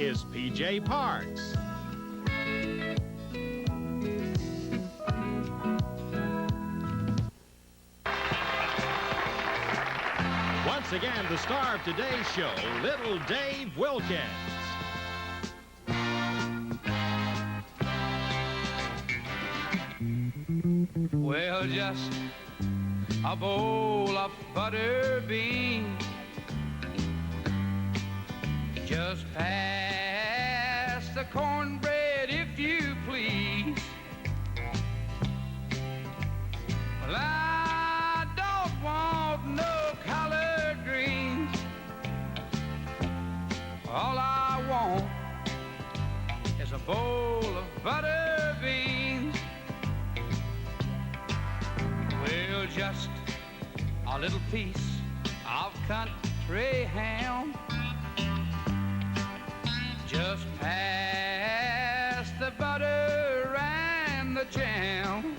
is P.J. Parks. Once again, the star of today's show, Little Dave Wilkens. Well, just a bowl of butter beans, just pass the cornbread if you please. Well, I don't want no collard greens. All I want is a bowl of butter beans. Well, just a little piece of country ham, just pass the butter and the jam,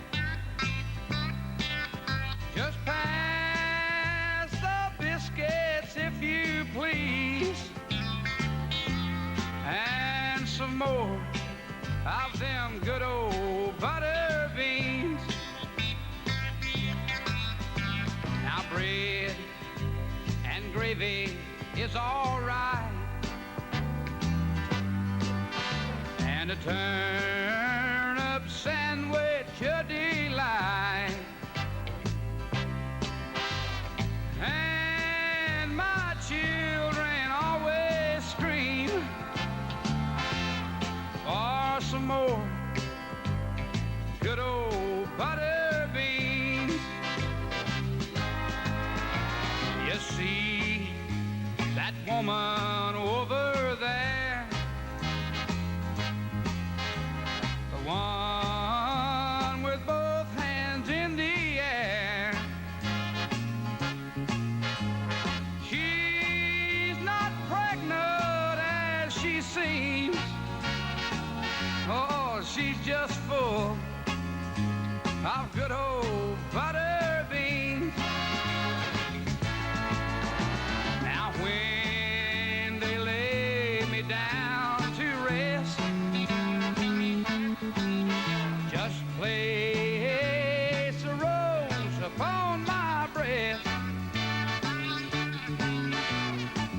just pass the biscuits if you please, and some more of them good old butter beans. Now bread and gravy is all right, and a turnip sandwich a delight, and my children always scream for some more good old butter beans. You see that woman over there, the one with both hands in the air. She's not pregnant as she seems. Oh, she's just full of good old butter beans. Now when they lay me down to rest, just place a rose upon my breast.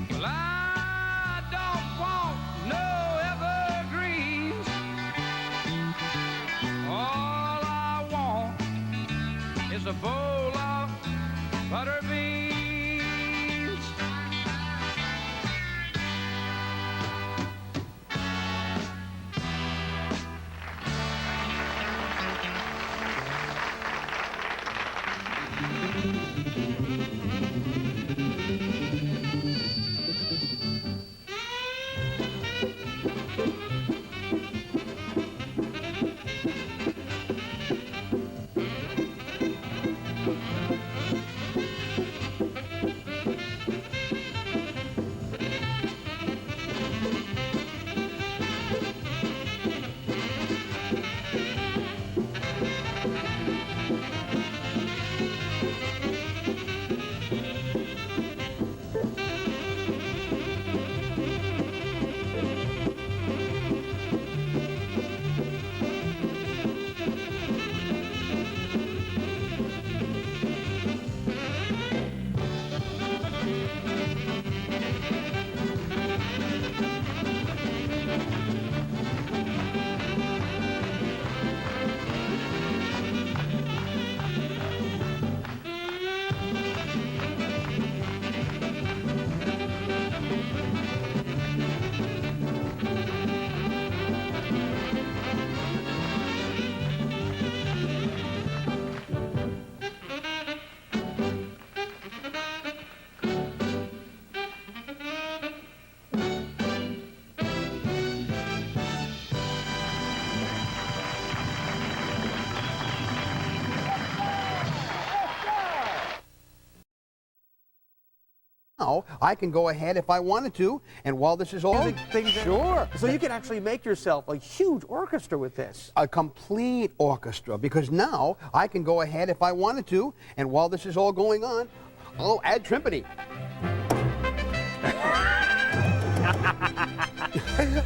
Well, I don't want no evergreens. All I want is a bowl of butter beans. Now, I can go ahead if I wanted to, and while this is all... Sure. So you can actually make yourself a huge orchestra with this. A complete orchestra, because now I can go ahead if I wanted to, and while this is all going on, I'll add timpani.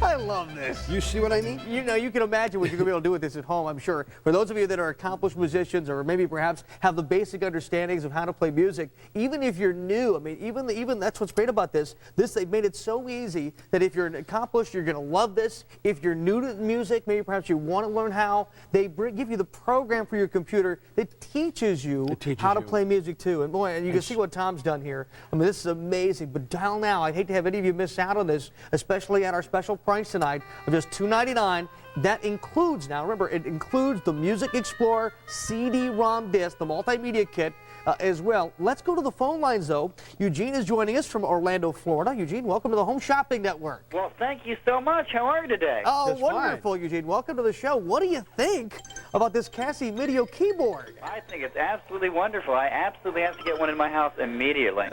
I love this. You see what I mean? You know, you can imagine what you're going to be able to do with this at home, I'm sure. For those of you that are accomplished musicians or maybe perhaps have the basic understandings of how to play music, even if you're new, I mean, even that's what's great about this. They've made it so easy that if you're accomplished, you're going to love this. If you're new to music, maybe perhaps you want to learn how, they give you the program for your computer that teaches you how to play music too. And boy, and you can see what Tom's done here. I mean, this is amazing. But dial now. I'd hate to have any of you miss out on this, especially at our special price tonight of just $2.99. That includes, now remember, it includes the Music Explorer CD-ROM disc, the multimedia kit as well. Let's go to the phone lines, though. Eugene is joining us from Orlando, Florida. Eugene, welcome to the Home Shopping Network. Well, thank you so much. How are you today? Oh, That's wonderful, fine. Eugene. Welcome to the show. What do you think about this Casio Medio keyboard? I think it's absolutely wonderful. I absolutely have to get one in my house immediately.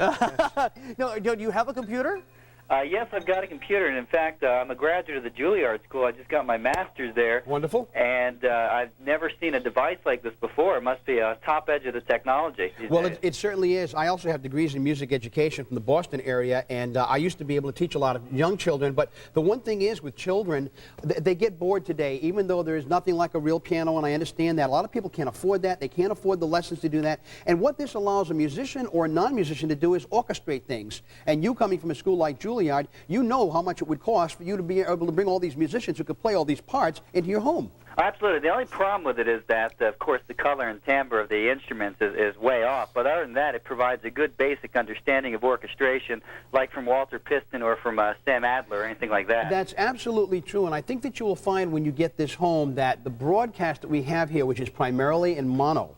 No, do you have a computer? Yes, I've got a computer, and in fact, I'm a graduate of the Juilliard School. I just got my master's there. Wonderful. And I've never seen a device like this before. It must be a top edge of the technology. Well, it certainly is. I also have degrees in music education from the Boston area, and I used to be able to teach a lot of young children. But the one thing is with children, they get bored today, even though there is nothing like a real piano, and I understand that. A lot of people can't afford that. They can't afford the lessons to do that. And what this allows a musician or a non-musician to do is orchestrate things. And you coming from a school like Juilliard, you know how much it would cost for you to be able to bring all these musicians who could play all these parts into your home. Absolutely. The only problem with it is that, of course, the color and timbre of the instruments is way off. But other than that, it provides a good basic understanding of orchestration, like from Walter Piston or from Sam Adler or anything like that. That's absolutely true, and I think that you will find when you get this home that the broadcast that we have here, which is primarily in mono,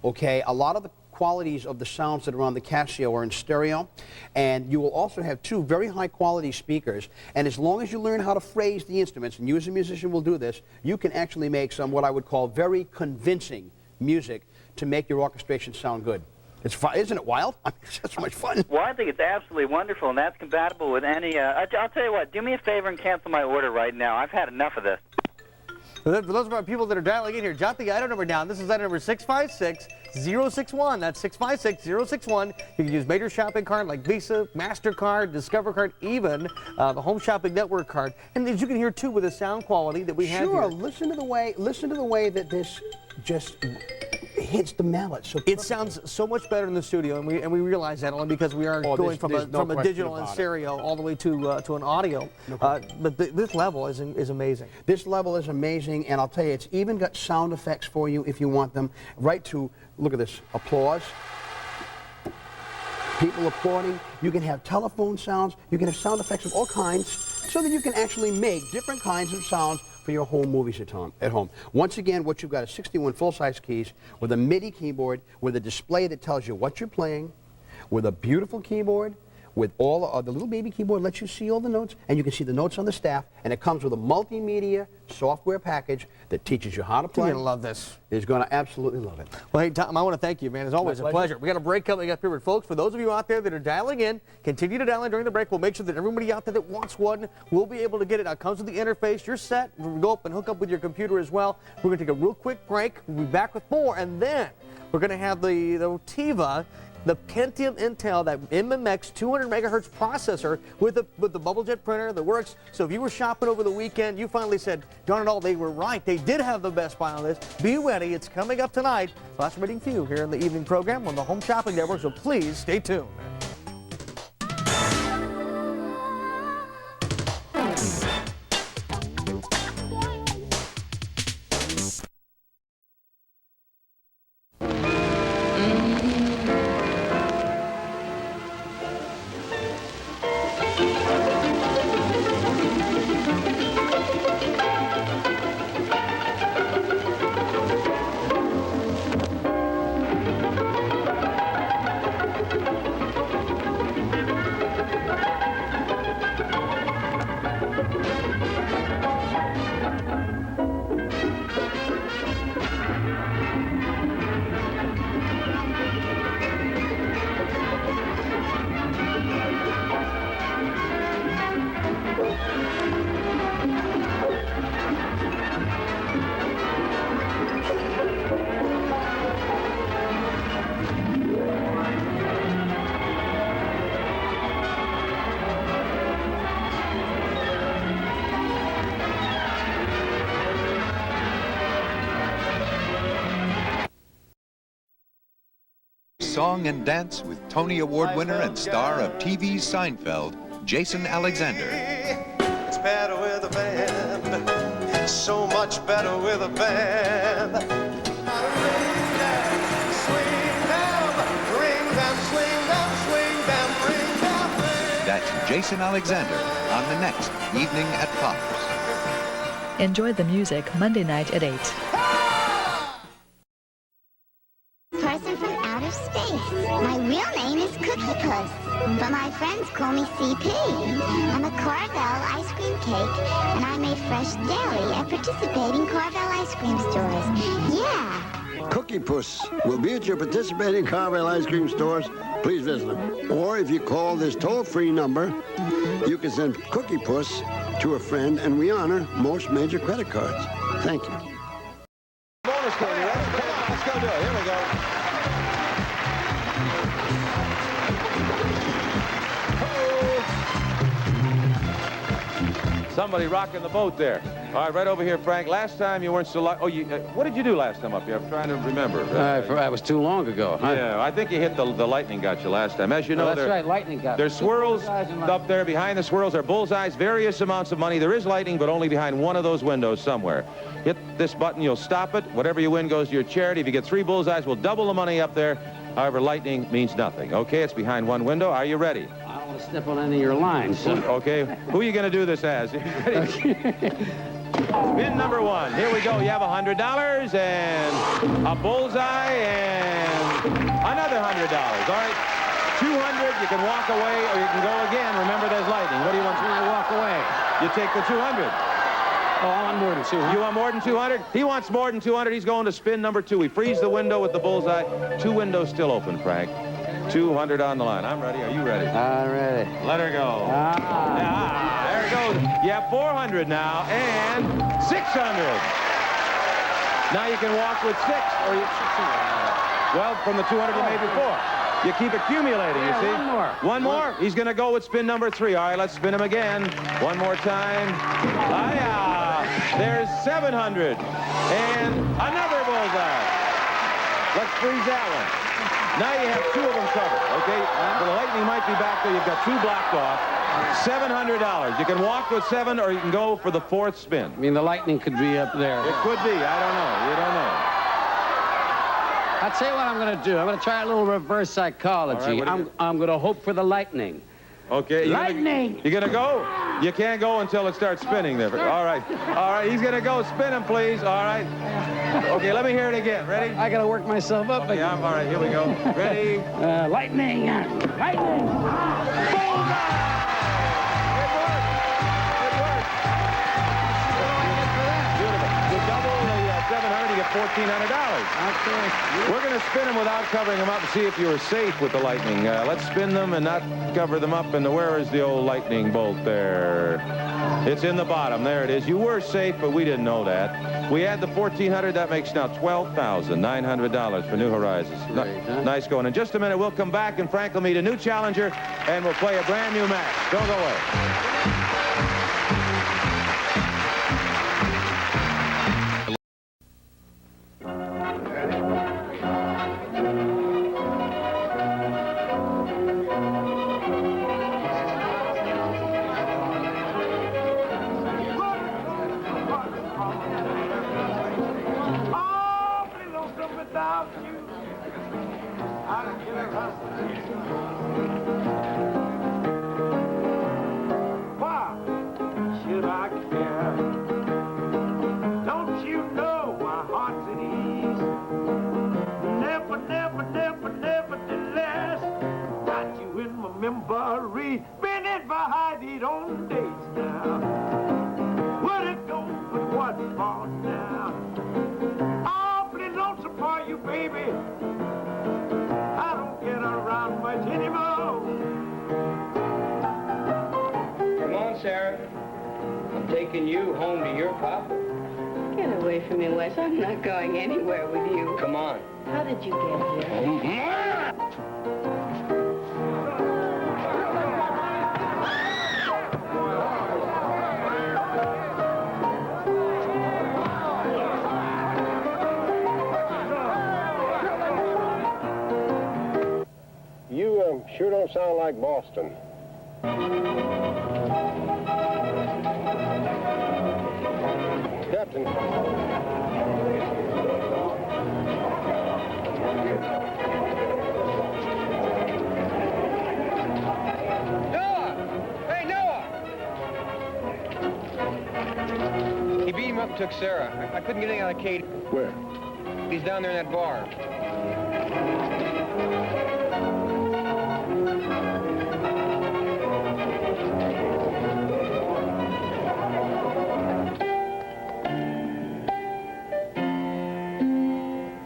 okay, a lot of the qualities of the sounds that are on the Casio are in stereo, and you will also have two very high quality speakers, and as long as you learn how to phrase the instruments, and you as a musician will do this, you can actually make some what I would call very convincing music to make your orchestration sound good. It's fun, isn't it wild? It's just so much fun. Well, I think it's absolutely wonderful, and that's compatible with any... I'll tell you what, do me a favor and cancel my order right now. I've had enough of this. For those of our people that are dialing in here, jot the item number down. This is item number 656-061. That's 656-061. You can use major shopping card like Visa, MasterCard, Discover card, even the Home Shopping Network card. And as you can hear, too, with the sound quality that we have here. Sure, listen to the way that this just hits the mallet. So it sounds so much better in the studio, and we realize that only because we are going from a digital and stereo all the way to an audio. But this level is amazing. This level is amazing, and I'll tell you, it's even got sound effects for you if you want them. Right to, look at this, applause. People applauding. You can have telephone sounds. You can have sound effects of all kinds, so that you can actually make different kinds of sounds for your home movies at home. Once again, what you've got is 61 full-size keys with a MIDI keyboard, with a display that tells you what you're playing, with a beautiful keyboard, with all the little baby keyboard lets you see all the notes, and you can see the notes on the staff, and it comes with a multimedia software package that teaches you how to play. You're going to love this. He's going to absolutely love it. Well, hey, Tom, I want to thank you, man. It's always a pleasure. We got a break coming up here, but folks, for those of you out there that are dialing in, continue to dial in during the break. We'll make sure that everybody out there that wants one will be able to get it. Now, it comes with the interface. You're set. We'll go up and hook up with your computer as well. We're going to take a real quick break. We'll be back with more, and then we're going to have the Tiva, the Pentium Intel, that MMX 200 megahertz processor with the bubble jet printer that works. So if you were shopping over the weekend, you finally said, darn it all, they were right. They did have the best buy on this. Be ready. It's coming up tonight. Last meeting for you here in the evening program on the Home Shopping Network, so please stay tuned. song and dance with Tony Award winner and star of TV's Seinfeld, Jason Alexander. It's better with a band, so much better with a band. That's Jason Alexander on the next Evening at Pops. Enjoy the music Monday night at 8. Person from outer space. My real name is Cookie Puss, but my friends call me CP. I'm a Carvel ice cream cake, and I make fresh dairy at participating Carvel ice cream stores. Yeah. Cookie Puss will be at your participating Carvel ice cream stores. Please visit them. Or if you call this toll-free number, you can send Cookie Puss to a friend, and we honor most major credit cards. Thank you. Bonus game, you ready? Come on, let's go do it. Here we go. Somebody rocking the boat there. All right, right over here, Frank. Last time you weren't so lucky. Oh, what did you do last time up here? I'm trying to remember. That was too long ago. Huh? Yeah, I think you hit the lightning got you last time. As you know, that's right, lightning got me. There's swirls up there. Behind the swirls are bullseyes, various amounts of money. There is lightning, but only behind one of those windows somewhere. Hit this button, you'll stop it. Whatever you win goes to your charity. If you get 3 bullseyes, we'll double the money up there. However, lightning means nothing. Okay, it's behind one window. Are you ready? I don't want to step on any of your lines. So. Okay, who are you going to do this as? Spin number 1. Here we go. You have $100 and a bullseye and another $100. All right, 200. You can walk away or you can go again. Remember, there's lightning. What do you want? When I walk away, you take the 200. Oh, I want more than 200. You want more than 200? He wants more than 200. He's going to spin number 2. He frees the window with the bullseye. 2 windows still open, Frank. 200 on the line. I'm ready. Are you ready? I'm ready. Let her go. There it goes. You have 400 now and 600. Now you can walk with 6 or you. Well, from the 200 you made before. You keep accumulating, you see? One more. One more? He's going to go with spin number 3. All right, let's spin him again. One more time. There's 700. And another bullseye. Let's freeze that one. Now you have 2 of them covered, okay? The lightning might be back there. You've got 2 blocked off. $700. You can walk with 7 or you can go for the 4th spin. I mean, the lightning could be up there. It could be. I don't know. You don't know. I'll tell you what I'm going to do. I'm going to try a little reverse psychology. Right, I'm going to hope for the lightning. Okay. Lightning! You're going to go? You can't go until it starts spinning there. All right. All right. He's going to go. Spin him, please. All right. Okay, let me hear it again. Ready? I got to work myself up. Okay, all right. Here we go. Ready? Lightning! Lightning! Bullseye! It worked. It worked. Beautiful. You double the 700, you get $1,400. Okay. We're going to spin them without covering them up and see if you're safe with the lightning. Let's spin them and not cover them up. And where is the old lightning bolt there? It's in the bottom. There it is. You were safe, but we didn't know that. We add the $1,400. That makes now $12,900 for New Horizons. Great, huh? Nice going. In just a minute, we'll come back, and Frank will meet a new challenger, and we'll play a brand new match. Don't go away. You home to your papa. Get away from me, Wes. I'm not going anywhere with you. Come on. How did you get here? don't sound like Boston. Captain. He beat him up, took Sarah. I couldn't get anything out of Kate. Where? He's down there in that bar.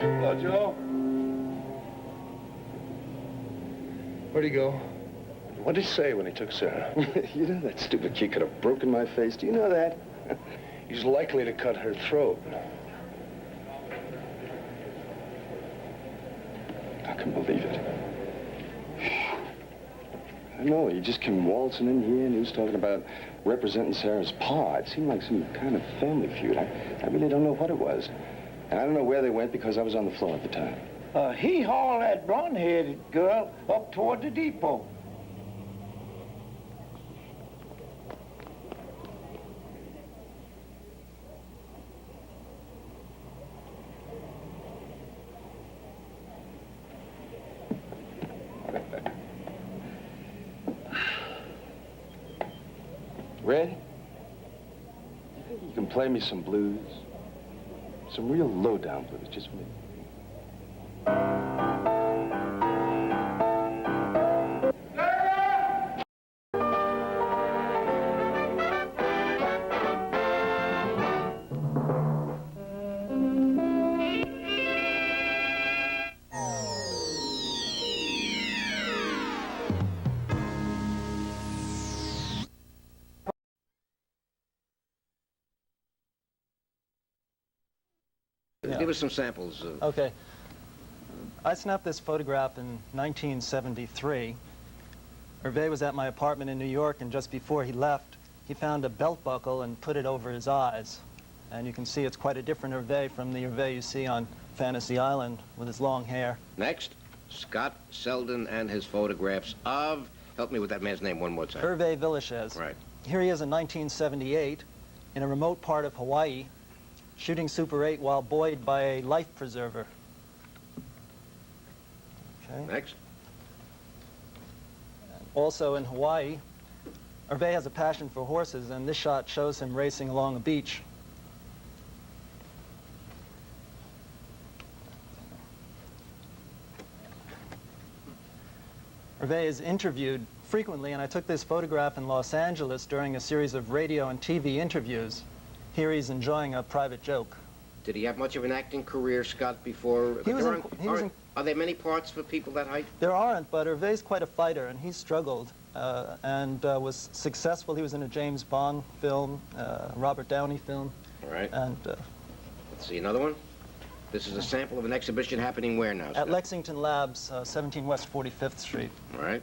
Hello, Joe. Where'd he go? What did he say when he took Sarah? You know that stupid kid could have broken my face. Do you know that? He's likely to cut her throat. I can believe it. I know, he just came waltzing in here and he was talking about representing Sarah's pa. It seemed like some kind of family feud. I really don't know what it was. And I don't know where they went because I was on the floor at the time. He hauled that blonde-headed girl up toward the depot. Red, you think you can play me some blues? Some real low-down blues, just for me. Give us some samples. Okay. I snapped this photograph in 1973. Herve was at my apartment in New York, and just before he left, he found a belt buckle and put it over his eyes. And you can see it's quite a different Herve from the Herve you see on Fantasy Island with his long hair. Next, Scott Selden and his photographs of... Help me with that man's name one more time. Herve Villechaize. Right. Here he is in 1978 in a remote part of Hawaii, shooting Super 8 while buoyed by a life preserver. Okay. Next. Also in Hawaii, Herve has a passion for horses, and this shot shows him racing along a beach. Herve is interviewed frequently, and I took this photograph in Los Angeles during a series of radio and TV interviews. Here he's enjoying a private joke. Did he have much of an acting career, Scott, before? Are there many parts for people that height? There aren't, but Herve's quite a fighter, and he struggled and was successful. He was in a James Bond film, Robert Downey film. All right. And let's see, another one? This is a sample of an exhibition happening where now, Scott? At Lexington Labs, 17 West 45th Street. All right.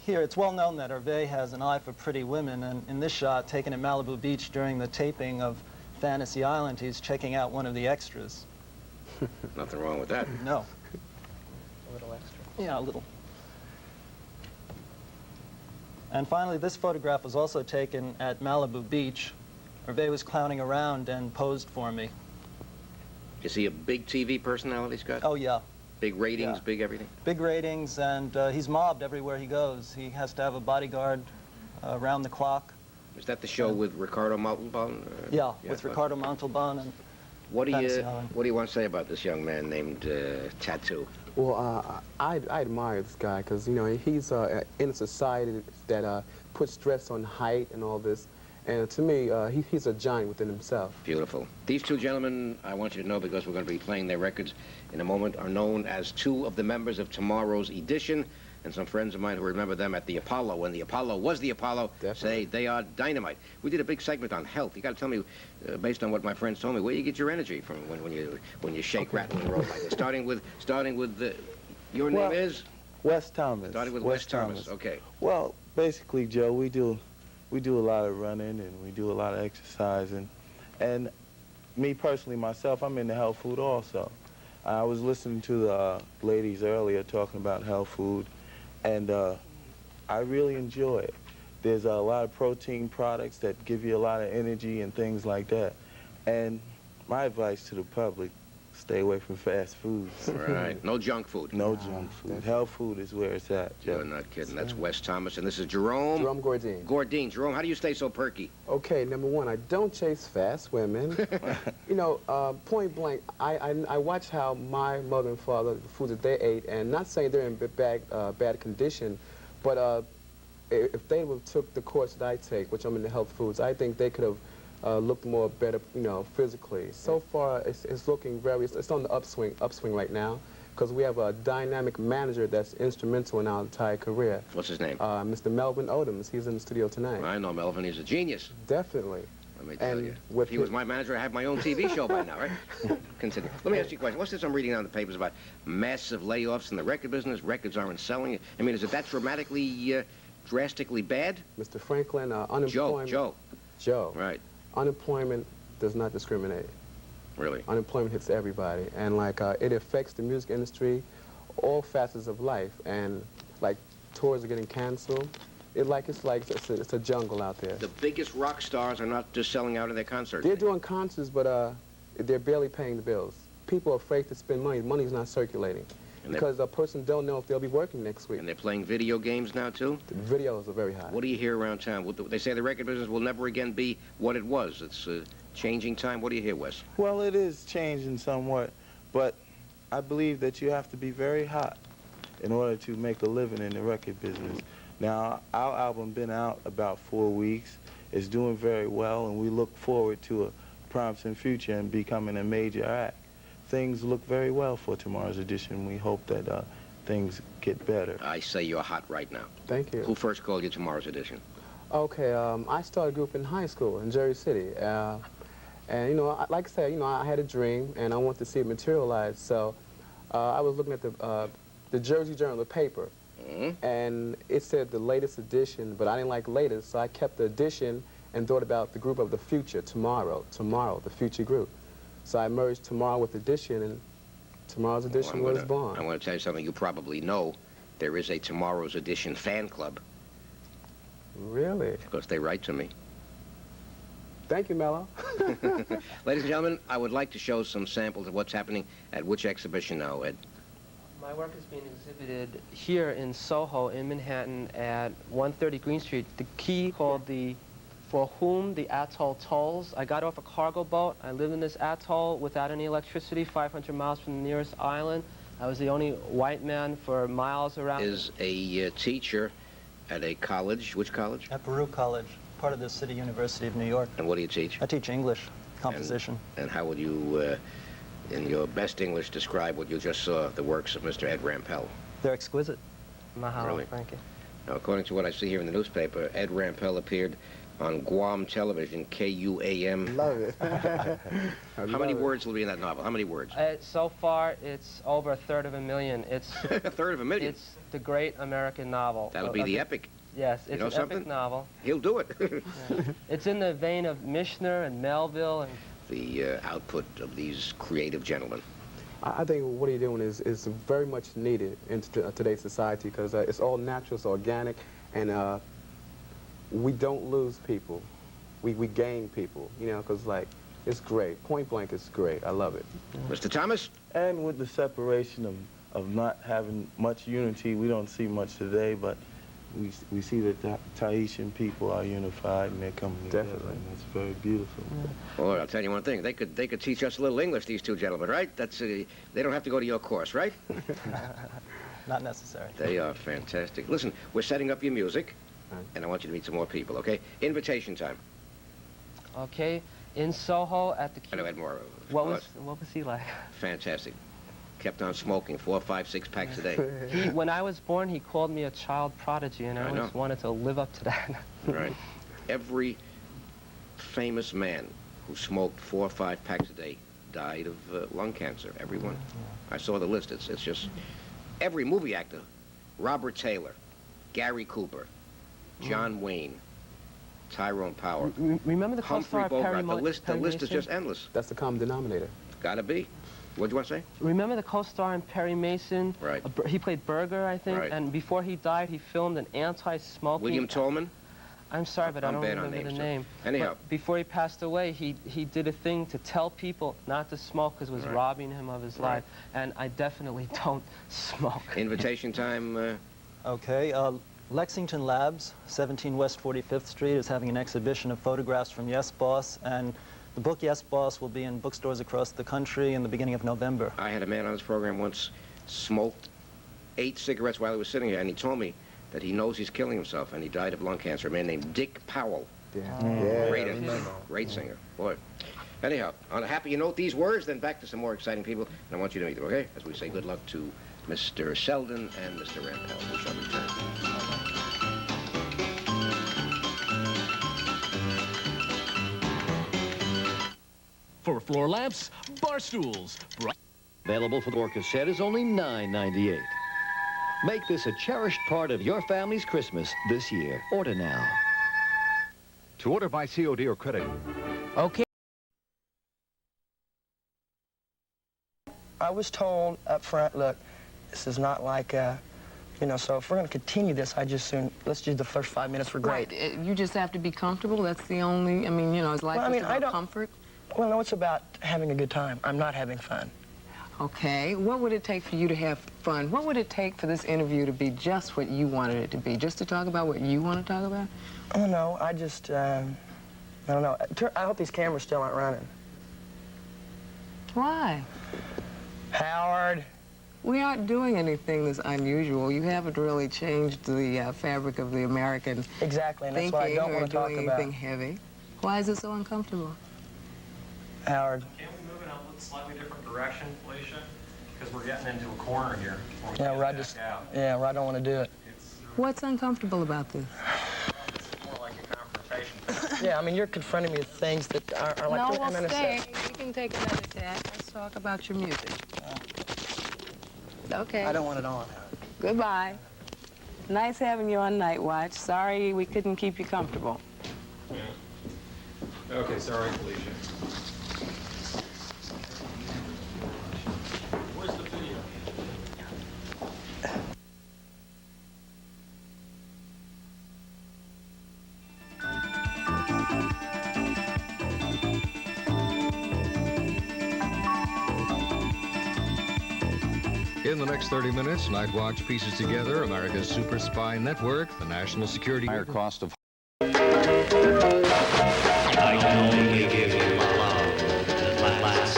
Here, it's well known that Herve has an eye for pretty women, and in this shot, taken at Malibu Beach during the taping of Fantasy Island, he's checking out one of the extras. Nothing wrong with that. No. A little extra. Yeah, a little. And finally, this photograph was also taken at Malibu Beach. Herve was clowning around and posed for me. Is he a big TV personality, Scott? Oh, yeah. Big ratings, Yeah. big everything? Big ratings, and he's mobbed everywhere he goes. He has to have a bodyguard around the clock. Is that the show with Ricardo Montalban? Yeah, with Ricardo Montalban and what do Fantasy Island. you want to say about this young man named Tattoo? Well, I admire this guy because, you know, he's in a society that puts stress on height and all this. And to me, he's a giant within himself. Beautiful. These two gentlemen, I want you to know, because we're going to be playing their records in a moment, are known as two of the members of tomorrow's edition. And some friends of mine who remember them at the Apollo, when the Apollo was the Apollo, say they are dynamite. We did a big segment on health. You got to tell me, based on what my friends told me, where you get your energy from when you shake, rattle, and roll like this. Starting with your name is Wes Thomas. Starting with Wes Thomas. Okay. Well, basically, Joe, we do a lot of running and we do a lot of exercising. And me personally, myself, I'm into health food also. I was listening to the ladies earlier talking about health food, and I really enjoy it. There's a lot of protein products that give you a lot of energy and things like that. And my advice to the public, stay away from fast foods. Right. No junk food. No junk food. Health food is where it's at, Joe. You're not kidding. That's Wes Thomas, and this is Jerome. Jerome Gordine. Gordine. Jerome, how do you stay so perky? Okay, number one, I don't chase fast women. You know, point blank, I watch how my mother and father, the food that they ate, and not saying they're in bad condition, but if they would took the course that I take, which I'm in the health foods, I think they could have looked more better, you know, physically. So far, it's looking it's on the upswing right now, because we have a dynamic manager that's instrumental in our entire career. What's his name? Mr. Melvin Odoms. He's in the studio tonight. I know Melvin. He's a genius. Definitely. Let me tell you. If he was my manager, I'd have my own TV show by now, right? Continue. Let me ask you a question. What's this I'm reading on the papers about massive layoffs in the record business? Records aren't selling. I mean, is it that drastically bad? Mr. Franklin, unemployment... Joe. Right. Unemployment does not discriminate. Really? Unemployment hits everybody, and like it affects the music industry, all facets of life, and like tours are getting canceled. It's a jungle out there. The biggest rock stars are not just selling out in their concerts. They're doing concerts, but they're barely paying the bills. People are afraid to spend money. Money's not circulating. Because a person don't know if they'll be working next week. And they're playing video games now, too? The videos are very high. What do you hear around town? They say the record business will never again be what it was. It's changing time. What do you hear, Wes? Well, it is changing somewhat, but I believe that you have to be very hot in order to make a living in the record business. Now, our album been out about 4 weeks. It's doing very well, and we look forward to a promising future and becoming a major act. Things look very well for tomorrow's edition. We hope that things get better. I say you're hot right now. Thank you. Who first called you tomorrow's edition? Okay, I started a group in high school in Jersey City. And, you know, like I said, you know, I had a dream, and I wanted to see it materialize. So I was looking at the Jersey Journal, the paper, and it said the latest edition, but I didn't like latest, so I kept the edition and thought about the group of the future, tomorrow, the future group. So I merged tomorrow with edition, and tomorrow's edition was born. I'm going to tell you something you probably know. There is a tomorrow's edition fan club. Really? Because they write to me. Thank you, Mello. Ladies and gentlemen, I would like to show some samples of what's happening at which exhibition now, Ed? My work is being exhibited here in Soho, in Manhattan, at 130 Green Street. The key called the For Whom the Atoll Tolls. I got off a cargo boat. I lived in this atoll without any electricity, 500 miles from the nearest island. I was the only white man for miles around. Is a teacher at a college. Which college? At Baruch College, part of the City University of New York. And what do you teach? I teach English, composition. And how would you, in your best English, describe what you just saw, the works of Mr. Ed Rampell? They're exquisite. Mahalo, Really? thank you. Now, according to what I see here in the newspaper, Ed Rampell appeared on Guam television, KUAM. Love it. How many words will be in that novel? How many words? So far, it's over 1/3 It's 1/3 It's the great American novel. That'll be the epic. Yes, it's You know an something? epic novel. He'll do it. Yeah. It's in the vein of Mishner and Melville and The output of these creative gentlemen. I think what you're doing is very much needed in today's society, because it's all natural, it's organic, and we don't lose people. We gain people, you know, because, like, it's great. Point blank, it's great. I love it. Mr. Thomas? And with the separation of not having much unity, we don't see much today, but we see that the Tahitian people are unified and they're coming together. Definitely. And that's very beautiful. Well, I'll tell you one thing. They could teach us a little English, these two gentlemen, right? That's they don't have to go to your course, right? Not necessary. They are fantastic. Listen, we're setting up your music, and I want you to meet some more people, okay? Invitation time. Okay, in Soho at the. I know, Ed Moore. What was he like? Fantastic. Kept on smoking 4, 5, 6 packs a day. When I was born, he called me a child prodigy, and I always wanted to live up to that. Right. Every famous man who smoked 4 or 5 packs a day died of lung cancer. Everyone. I saw the list. It's just every movie actor: Robert Taylor, Gary Cooper, John Wayne, Tyrone Power. Remember the Humphrey co-star Bogart. The list is just endless. That's the common denominator. Gotta be. What'd you want to say? Remember the co-star in Perry Mason? Right. He played Burger, I think, Right. and before he died, he filmed an anti-smoking... William Tolman? I'm sorry, but I don't bad on remember names, the name. Anyhow. But before he passed away, he did a thing to tell people not to smoke because it was robbing him of his life. And I definitely don't smoke. Invitation time. Okay. Lexington Labs, 17 West 45th Street, is having an exhibition of photographs from Yes Boss, and the book Yes Boss will be in bookstores across the country in the beginning of November. I had a man on this program once smoked 8 cigarettes while he was sitting here, and he told me that he knows he's killing himself, and he died of lung cancer. A man named Dick Powell. Yeah. Great singer. Boy. Anyhow, on a happier note, these words, then back to some more exciting people, and I want you to meet them, okay? As we say good luck to Mr. Selden and Mr. Rampell. We shall return. For floor lamps, bar stools. Available for the cassette is only $9.98. Make this a cherished part of your family's Christmas this year. Order now. To order by COD or credit. Okay. I was told up front, look, this is not like, you know, so if we're going to continue this, let's do the first 5 minutes. We're great. Right. You just have to be comfortable. That's the only, I mean, you know, it's like about comfort. Well, no, it's about having a good time. I'm not having fun. Okay. What would it take for you to have fun? What would it take for this interview to be just what you wanted it to be? Just to talk about what you want to talk about? Oh, no, I just, I don't know. I hope these cameras still aren't running. Why? Howard. We aren't doing anything that's unusual. You haven't really changed the fabric of the American exactly, and that's what I don't want to talk doing about. anything heavy. Why is it so uncomfortable? Howard. Can we move in a slightly different direction, Felicia? Because we're getting into a corner here. Yeah, where I don't want to do it. What's uncomfortable about this? It's more like a confrontation. Yeah, I mean, you're confronting me with things that are like... No, we'll stay. We can take another tack. Let's talk about your music. Okay. I don't want it on. Goodbye. Nice having you on Nightwatch. Sorry we couldn't keep you comfortable. Yeah. Okay, sorry, Felicia. Where's the video? In the next 30 minutes, Nightwatch pieces together America's super spy network, the national security... Higher cost of... I can only give you my love that lasts.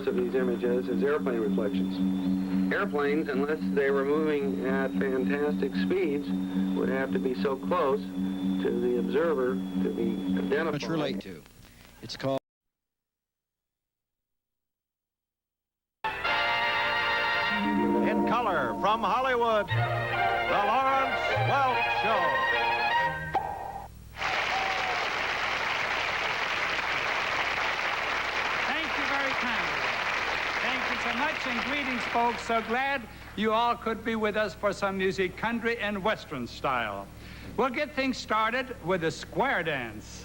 Of these images is airplane reflections. Airplanes, unless they were moving at fantastic speeds, would have to be so close to the observer to be identified. Much relate to. It's called... In color from Hollywood, the Lawrence Welk Show. so much, and greetings, folks. So glad you all could be with us for some music, country and western style. We'll get things started with a square dance.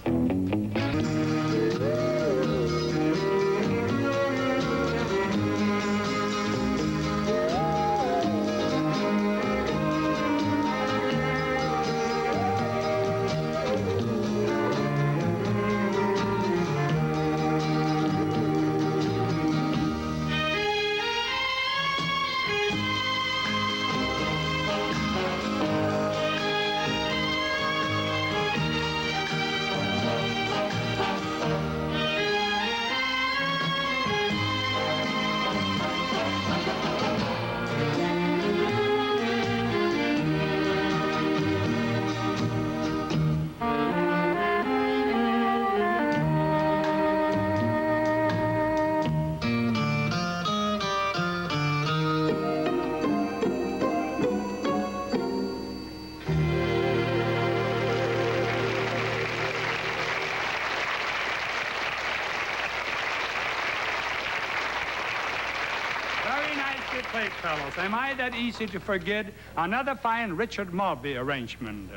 Fellows, am I that easy to forget? Another fine Richard Maltby arrangement.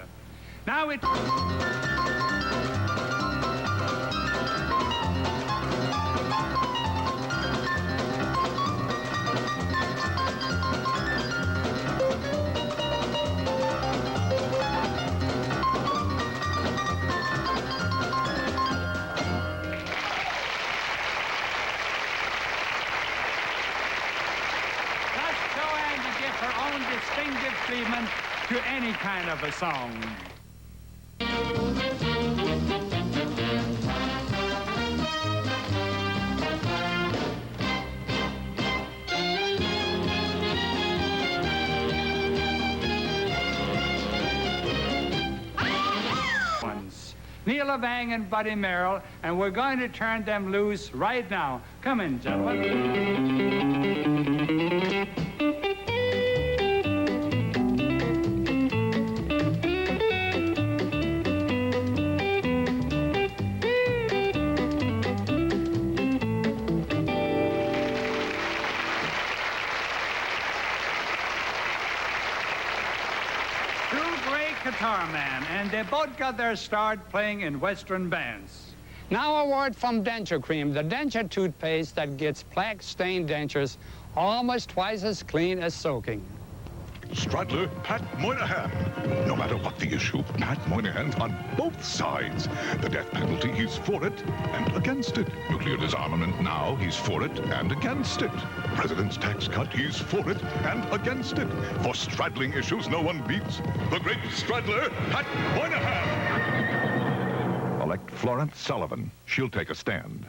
Now it... distinctive treatment to any kind of a song. Neil Levang and Buddy Merrill, and we're going to turn them loose right now. Come in, gentlemen. Guitar man, and they both got their start playing in Western bands. Now a word from Denture Cream, the denture toothpaste that gets plaque-stained dentures almost twice as clean as soaking. Straddler, Pat Moynihan. No matter what the issue, Pat Moynihan's on both sides. The death penalty, he's for it and against it. Nuclear disarmament, now he's for it and against it. President's tax cut, he's for it and against it. For straddling issues no one beats the great straddler, Pat Moynihan. Elect Florence Sullivan. She'll take a stand.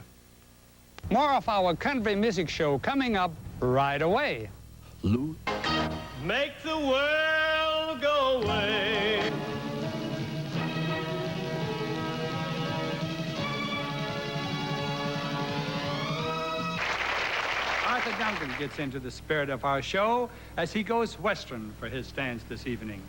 More of our country music show coming up right away. Lou. Make the world go away. Arthur Duncan gets into the spirit of our show as he goes Western for his dance this evening.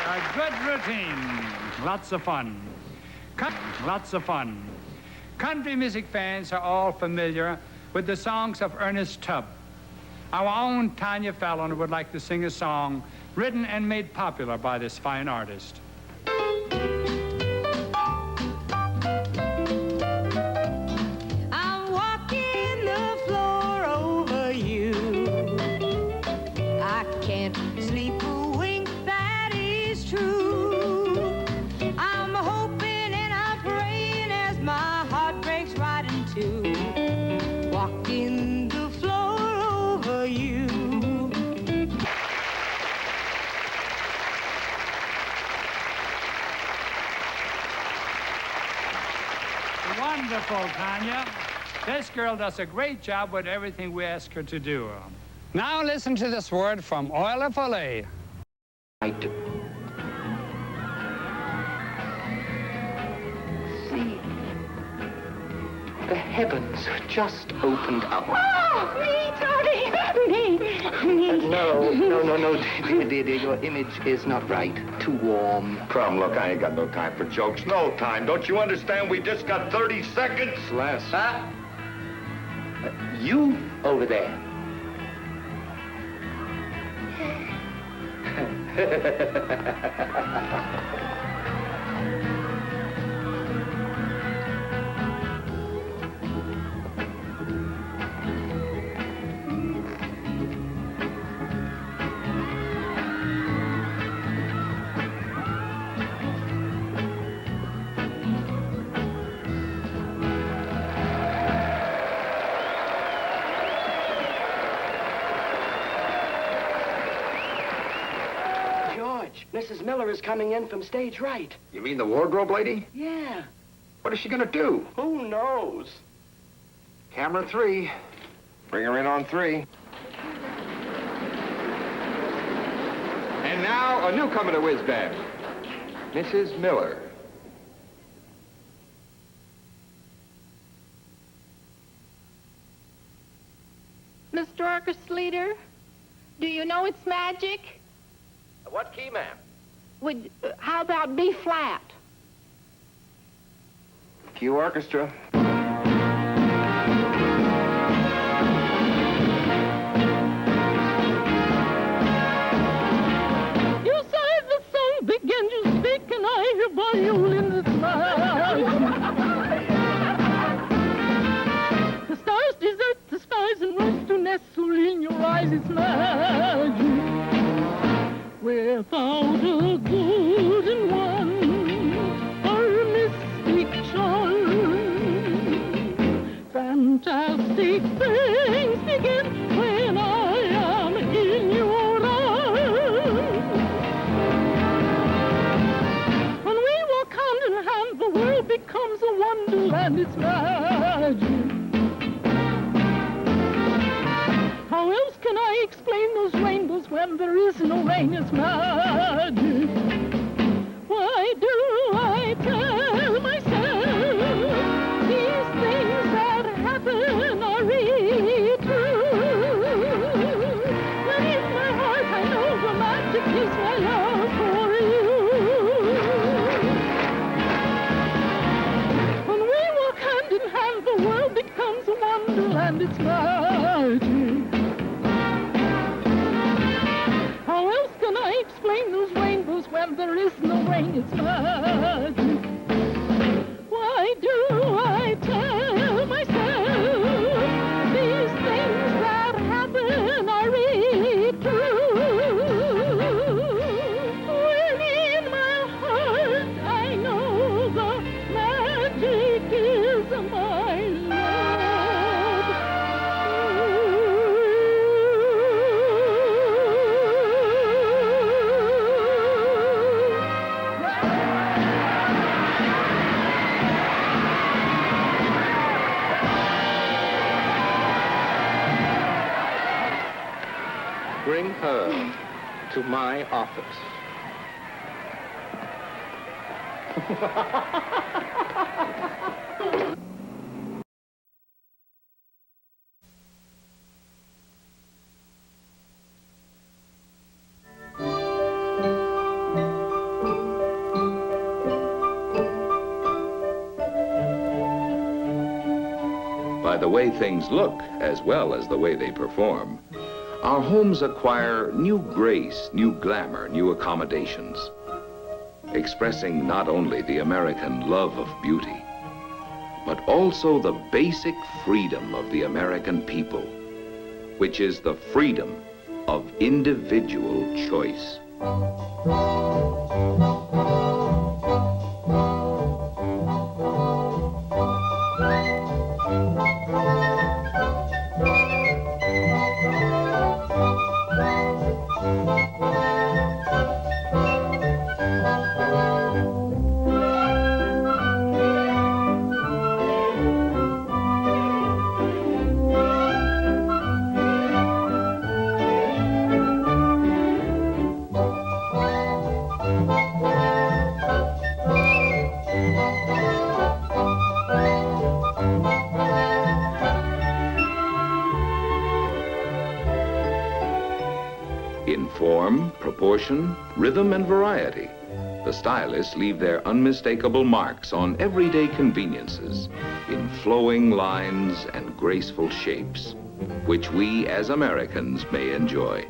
A good routine. Lots of fun. Lots of fun. Country music fans are all familiar with the songs of Ernest Tubb. Our own Tanya Fallon would like to sing a song written and made popular by this fine artist. I'm walking the floor over you. I can't sleep a wink, that is true. I'm hoping and I'm praying as my heart breaks right in two. Walking the floor over you. This girl does a great job with everything we ask her to do. Now listen to this word from Oil Follet. See, the heavens just opened up. Oh, me, Tony, me. No. Dear, your image is not right. Too warm. Crumb, look, I ain't got no time for jokes. No time. Don't you understand? We just got 30 seconds. Less. Huh? You over there. Mrs. Miller is coming in from stage right. You mean the wardrobe lady? Yeah. What is she gonna do? Who knows? Camera 3. Bring her in on 3. And now, a newcomer to Whiz Bang, Mrs. Miller. Mr. Orchestra leader, do you know it's magic? What key, ma'am? How about B flat? Cue orchestra. You say the song begins, you speak, and I hear violins smile. The stars desert the skies and rush to nestle in your eyes, it's magic. Without a golden one or mystic charm, fantastic things begin when I am in your arms. When we walk hand in hand, the world becomes a wonderland, it's magic. How else can I explain those rainbows when there is no rain? It's magic. Why do I tell myself these things that happen are really true? When in my heart I know the magic is my love for you. When we walk hand in hand, the world becomes a wonderland. It's magic. Explain those rainbows when there is no rain, it's magic. Why do I tell myself these things that happen are really true? When in my heart I know the magic is my love. Bring her to my office. By the way things look, as well as the way they perform, our homes acquire new grace, new glamour, new accommodations, expressing not only the American love of beauty, but also the basic freedom of the American people, which is the freedom of individual choice. In form, proportion, rhythm, and variety, the stylists leave their unmistakable marks on everyday conveniences in flowing lines and graceful shapes, which we as Americans may enjoy.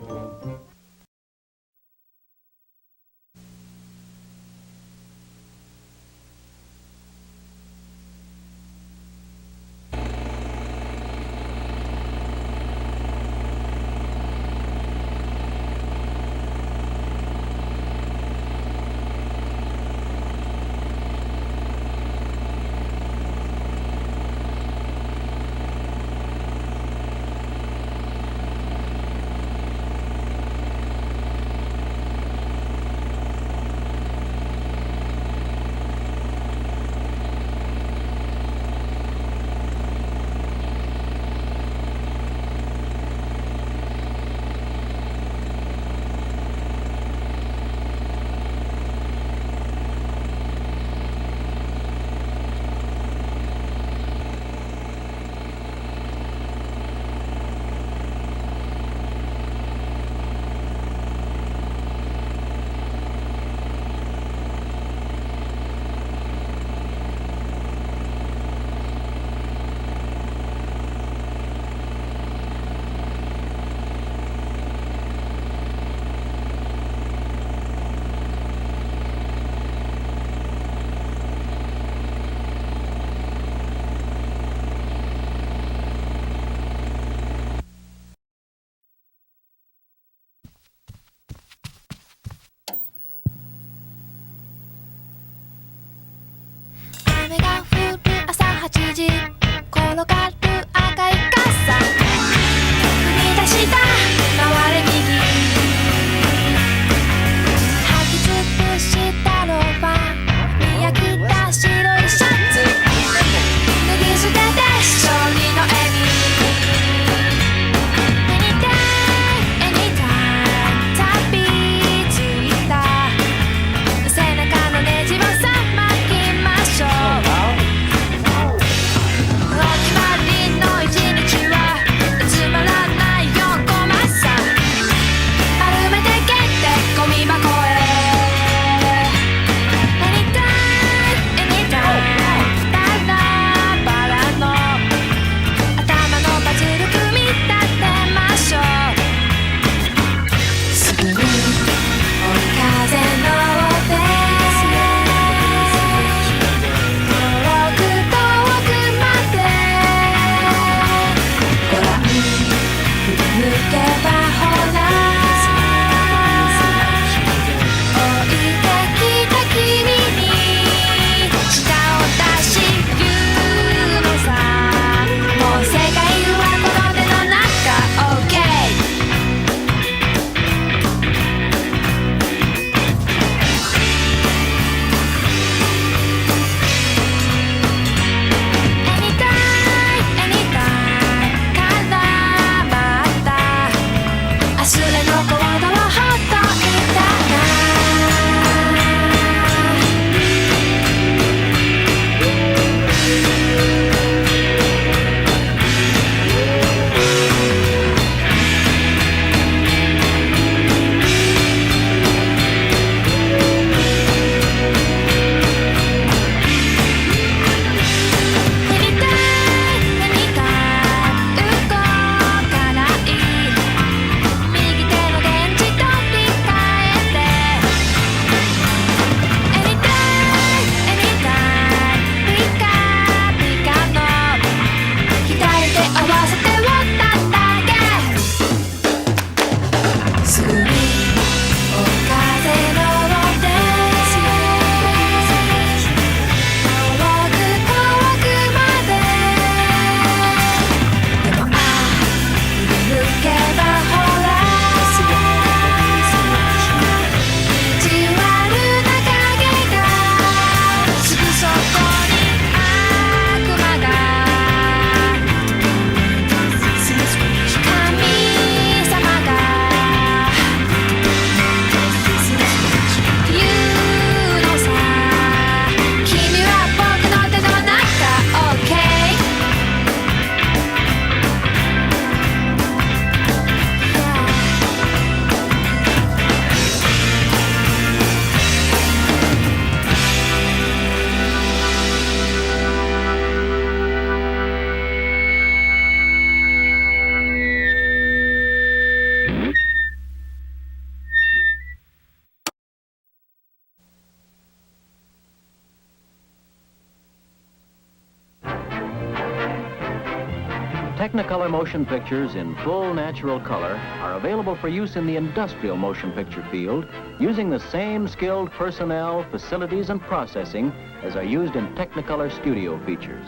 Technicolor motion pictures in full natural color are available for use in the industrial motion picture field using the same skilled personnel, facilities, and processing as are used in Technicolor studio features.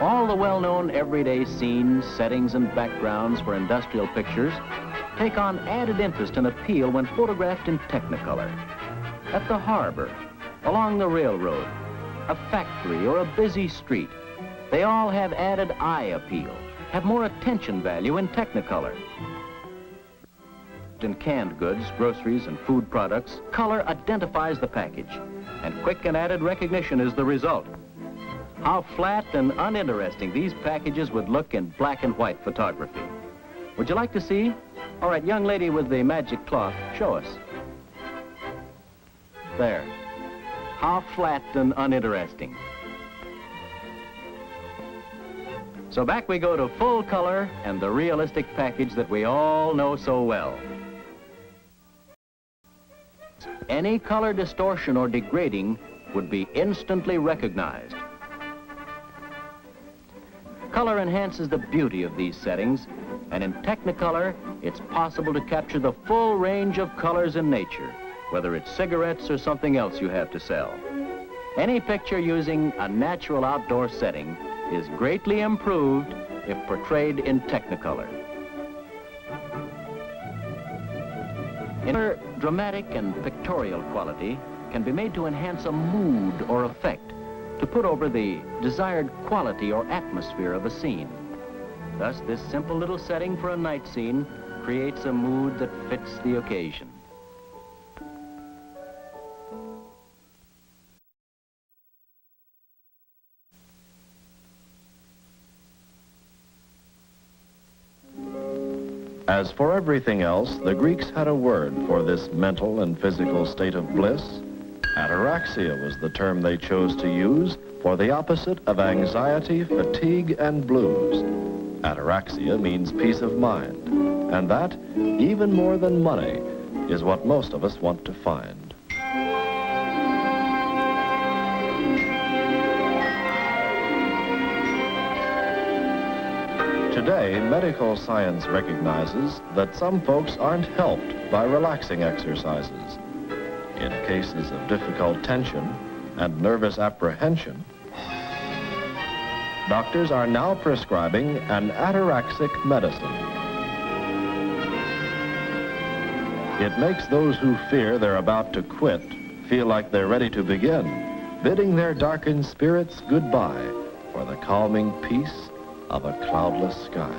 All the well-known everyday scenes, settings, and backgrounds for industrial pictures take on added interest and appeal when photographed in Technicolor. At the harbor, along the railroad, a factory, or a busy street, they all have added eye appeal, have more attention value in Technicolor. In canned goods, groceries, and food products, color identifies the package, and quick and added recognition is the result. How flat and uninteresting these packages would look in black and white photography. Would you like to see? All right, young lady with the magic cloth, show us. There. How flat and uninteresting. So back we go to full color and the realistic package that we all know so well. Any color distortion or degrading would be instantly recognized. Color enhances the beauty of these settings, and in Technicolor, it's possible to capture the full range of colors in nature, whether it's cigarettes or something else you have to sell. Any picture using a natural outdoor setting is greatly improved if portrayed in Technicolor. Inner dramatic and pictorial quality can be made to enhance a mood or effect, to put over the desired quality or atmosphere of a scene. Thus, this simple little setting for a night scene creates a mood that fits the occasion. As for everything else, the Greeks had a word for this mental and physical state of bliss. Ataraxia was the term they chose to use for the opposite of anxiety, fatigue, and blues. Ataraxia means peace of mind, and that, even more than money, is what most of us want to find. Today, medical science recognizes that some folks aren't helped by relaxing exercises. In cases of difficult tension and nervous apprehension, doctors are now prescribing an ataraxic medicine. It makes those who fear they're about to quit feel like they're ready to begin, bidding their darkened spirits goodbye for the calming peace of a cloudless sky.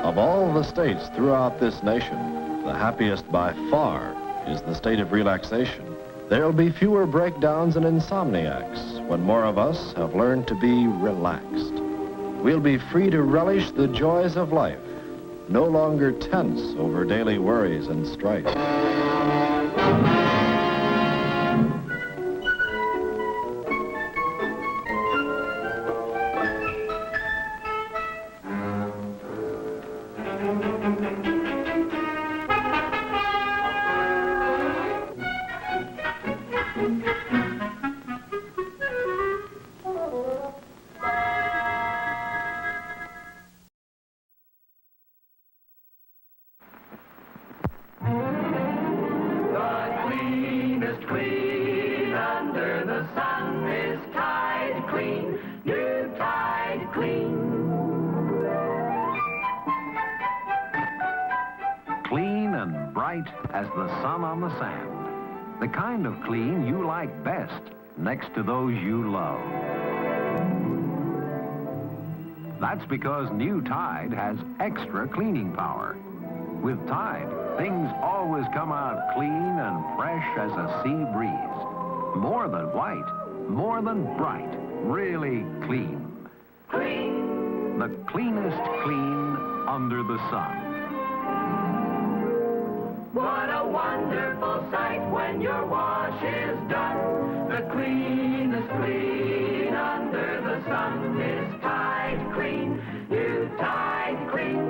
Of all the states throughout this nation, the happiest by far is the state of relaxation. There'll be fewer breakdowns and insomniacs when more of us have learned to be relaxed. We'll be free to relish the joys of life, no longer tense over daily worries and strife. Clean and bright as the sun on the sand. The kind of clean you like best next to those you love. That's because new Tide has extra cleaning power. With Tide, things always come out clean and fresh as a sea breeze. More than white, more than bright, really clean. Clean. The cleanest clean under the sun. What a wonderful sight when your wash is done. The cleanest clean under the sun is Tide Clean. New Tide Clean.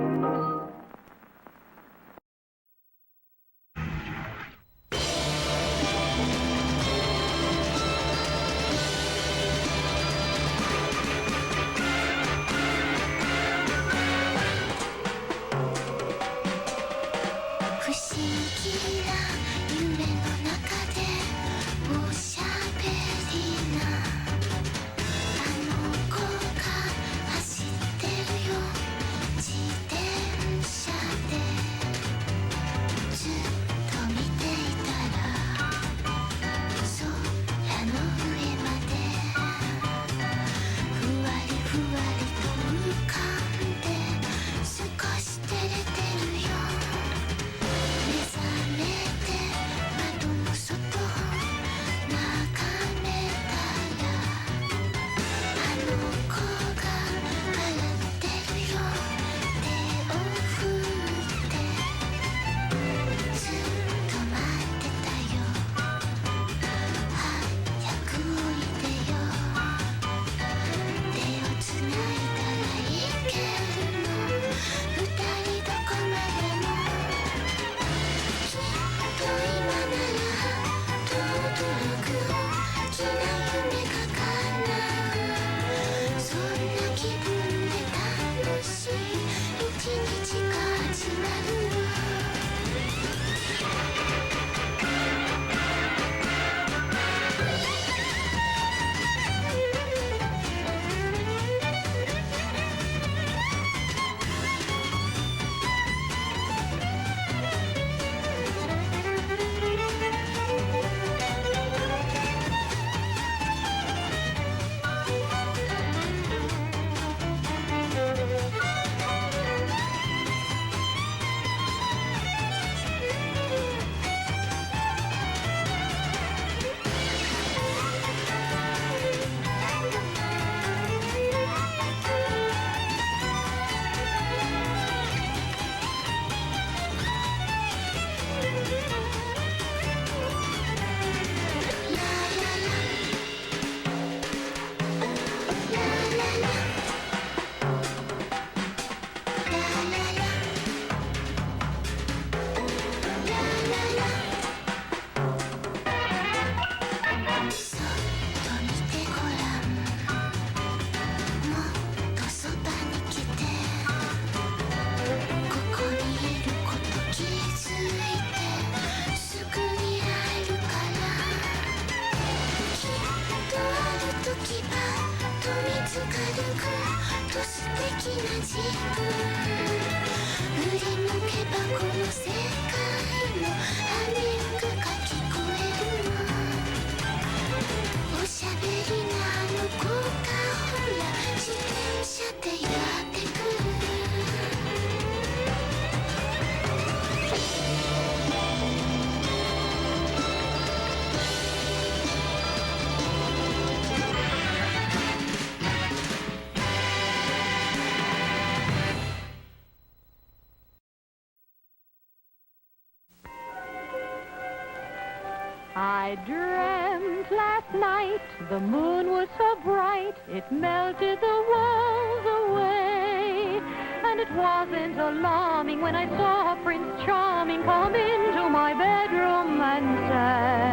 I dreamt last night the moon was so bright it melted the walls away. And it wasn't alarming when I saw Prince Charming come into my bedroom and say,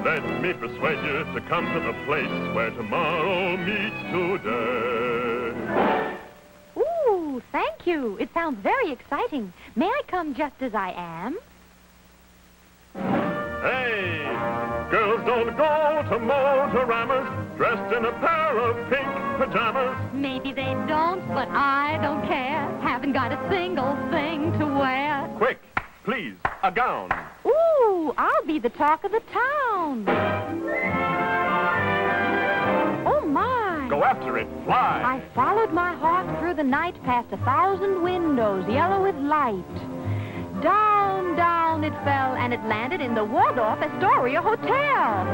Let me persuade you to come to the place where tomorrow meets today. Ooh, thank you. It sounds very exciting. May I come just as I am? Hey, girls don't go to Motoramas dressed in a pair of pink pajamas. Maybe they don't, but I don't care. Haven't got a single thing to wear. Quick, please, a gown. Ooh, I'll be the talk of the town. Oh, my. Go after it, fly. I followed my heart through the night past 1,000 windows, yellow with light. Down, down it fell, and it landed in the Waldorf Astoria Hotel.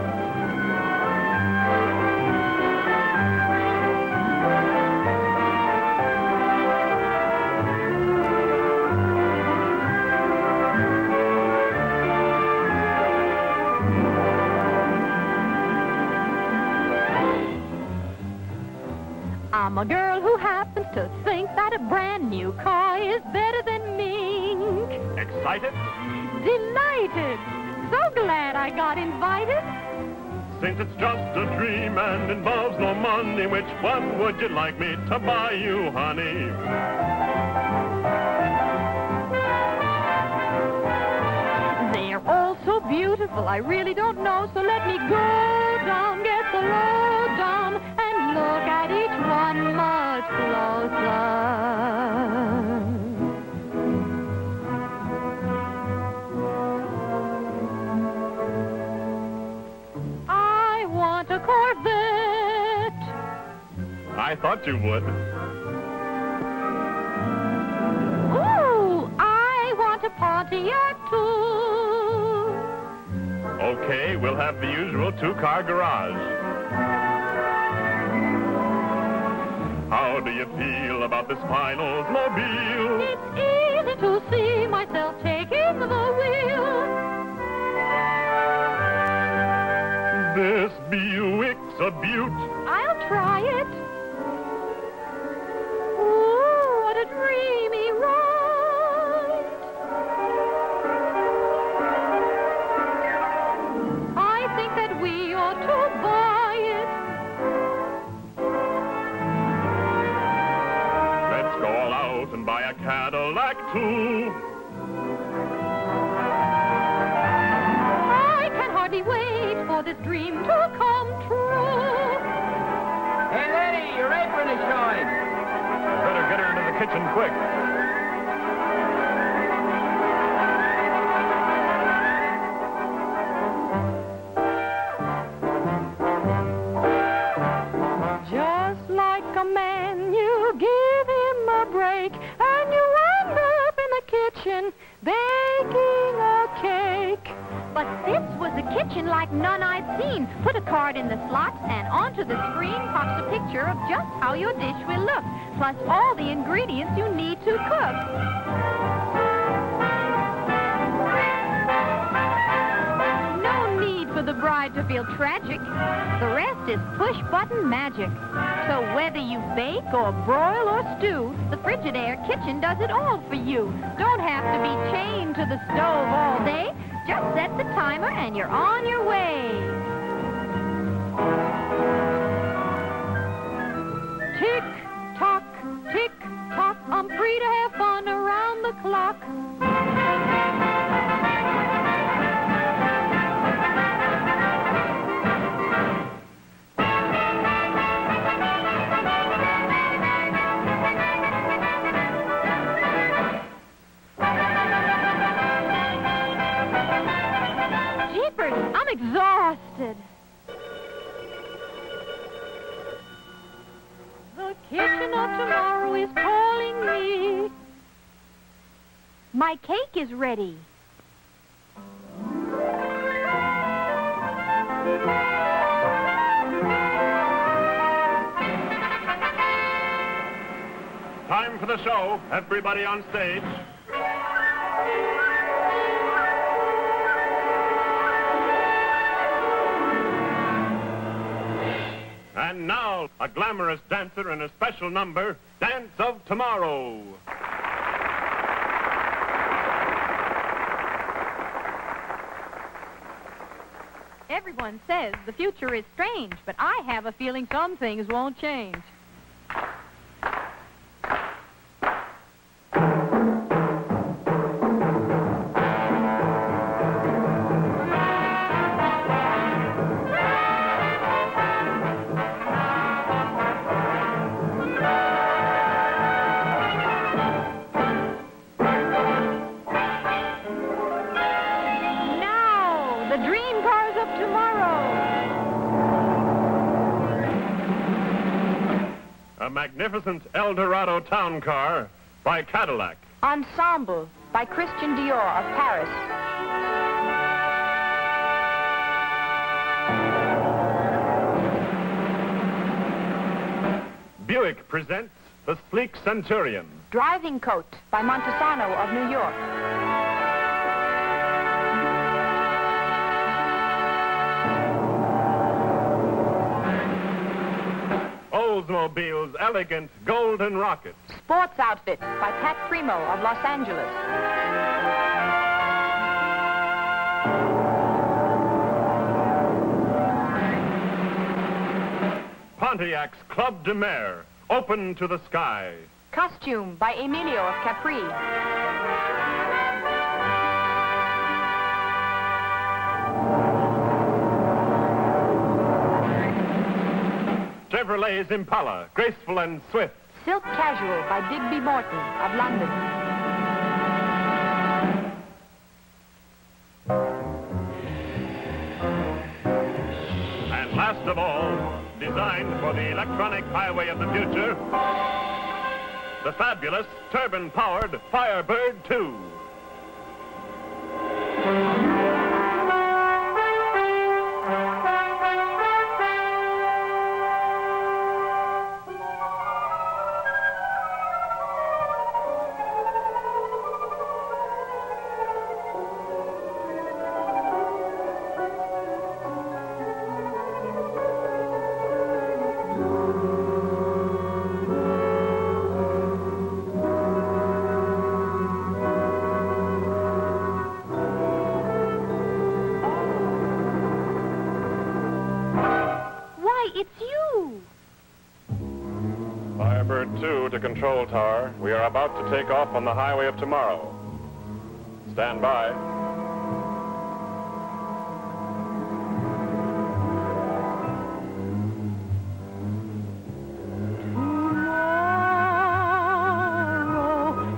I'm a girl who happens to think that a brand new car is better than mink. Excited? Delighted. So glad I got invited. Since it's just a dream and involves no money, which one would you like me to buy you, honey? They're all so beautiful, I really don't know, so let me go down, get the lowdown, and look at each one much closer. I want a Corvette. I thought you would. Ooh, I want a Pontiac too. Okay, we'll have the usual two-car garage. How do you feel about this fine Oldsmobile? It's easy to see myself taking the wheel. This Buick's a beaut. I'll try it. Ooh, what a dreamy ride. I think that we ought to buy it. Let's go all out and buy a Cadillac, too. I can hardly wait for this dream to come true. Hey, lady, your apron is showing. Better get her into the kitchen quick. Just like a man, you give him a break, and you end up in the kitchen baking a cake. But this was a kitchen like none I'd seen. Put a card in the slot, and onto the screen pops a picture of just how your dish will look, plus all the ingredients you need to cook. No need for the bride to feel tragic. The rest is push-button magic. So whether you bake or broil or stew, the Frigidaire kitchen does it all for you. Don't have to be chained to the stove all day. Just set the timer and you're on your way. Tick-tock, tick-tock, I'm free to have fun around the clock. kitchen of tomorrow is calling me. My cake is ready. Time for the show. Everybody on stage. And now, a glamorous dancer in a special number, Dance of Tomorrow. Everyone says the future is strange, but I have a feeling some things won't change. A magnificent El Dorado town car by Cadillac. Ensemble by Christian Dior of Paris. Buick presents the sleek Centurion. Driving Coat by Montesano of New York. Oldsmobile's elegant Golden Rocket. Sports Outfit by Pat Primo of Los Angeles. Pontiac's Club de Mer, open to the sky. Costume by Emilio of Capri. Chevrolet's Impala, graceful and swift. Silk Casual by Digby Morton of London. And last of all, designed for the electronic highway of the future, the fabulous turbine-powered Firebird 2. It's you! Firebird 2 to Control Tower. We are about to take off on the highway of tomorrow. Stand by.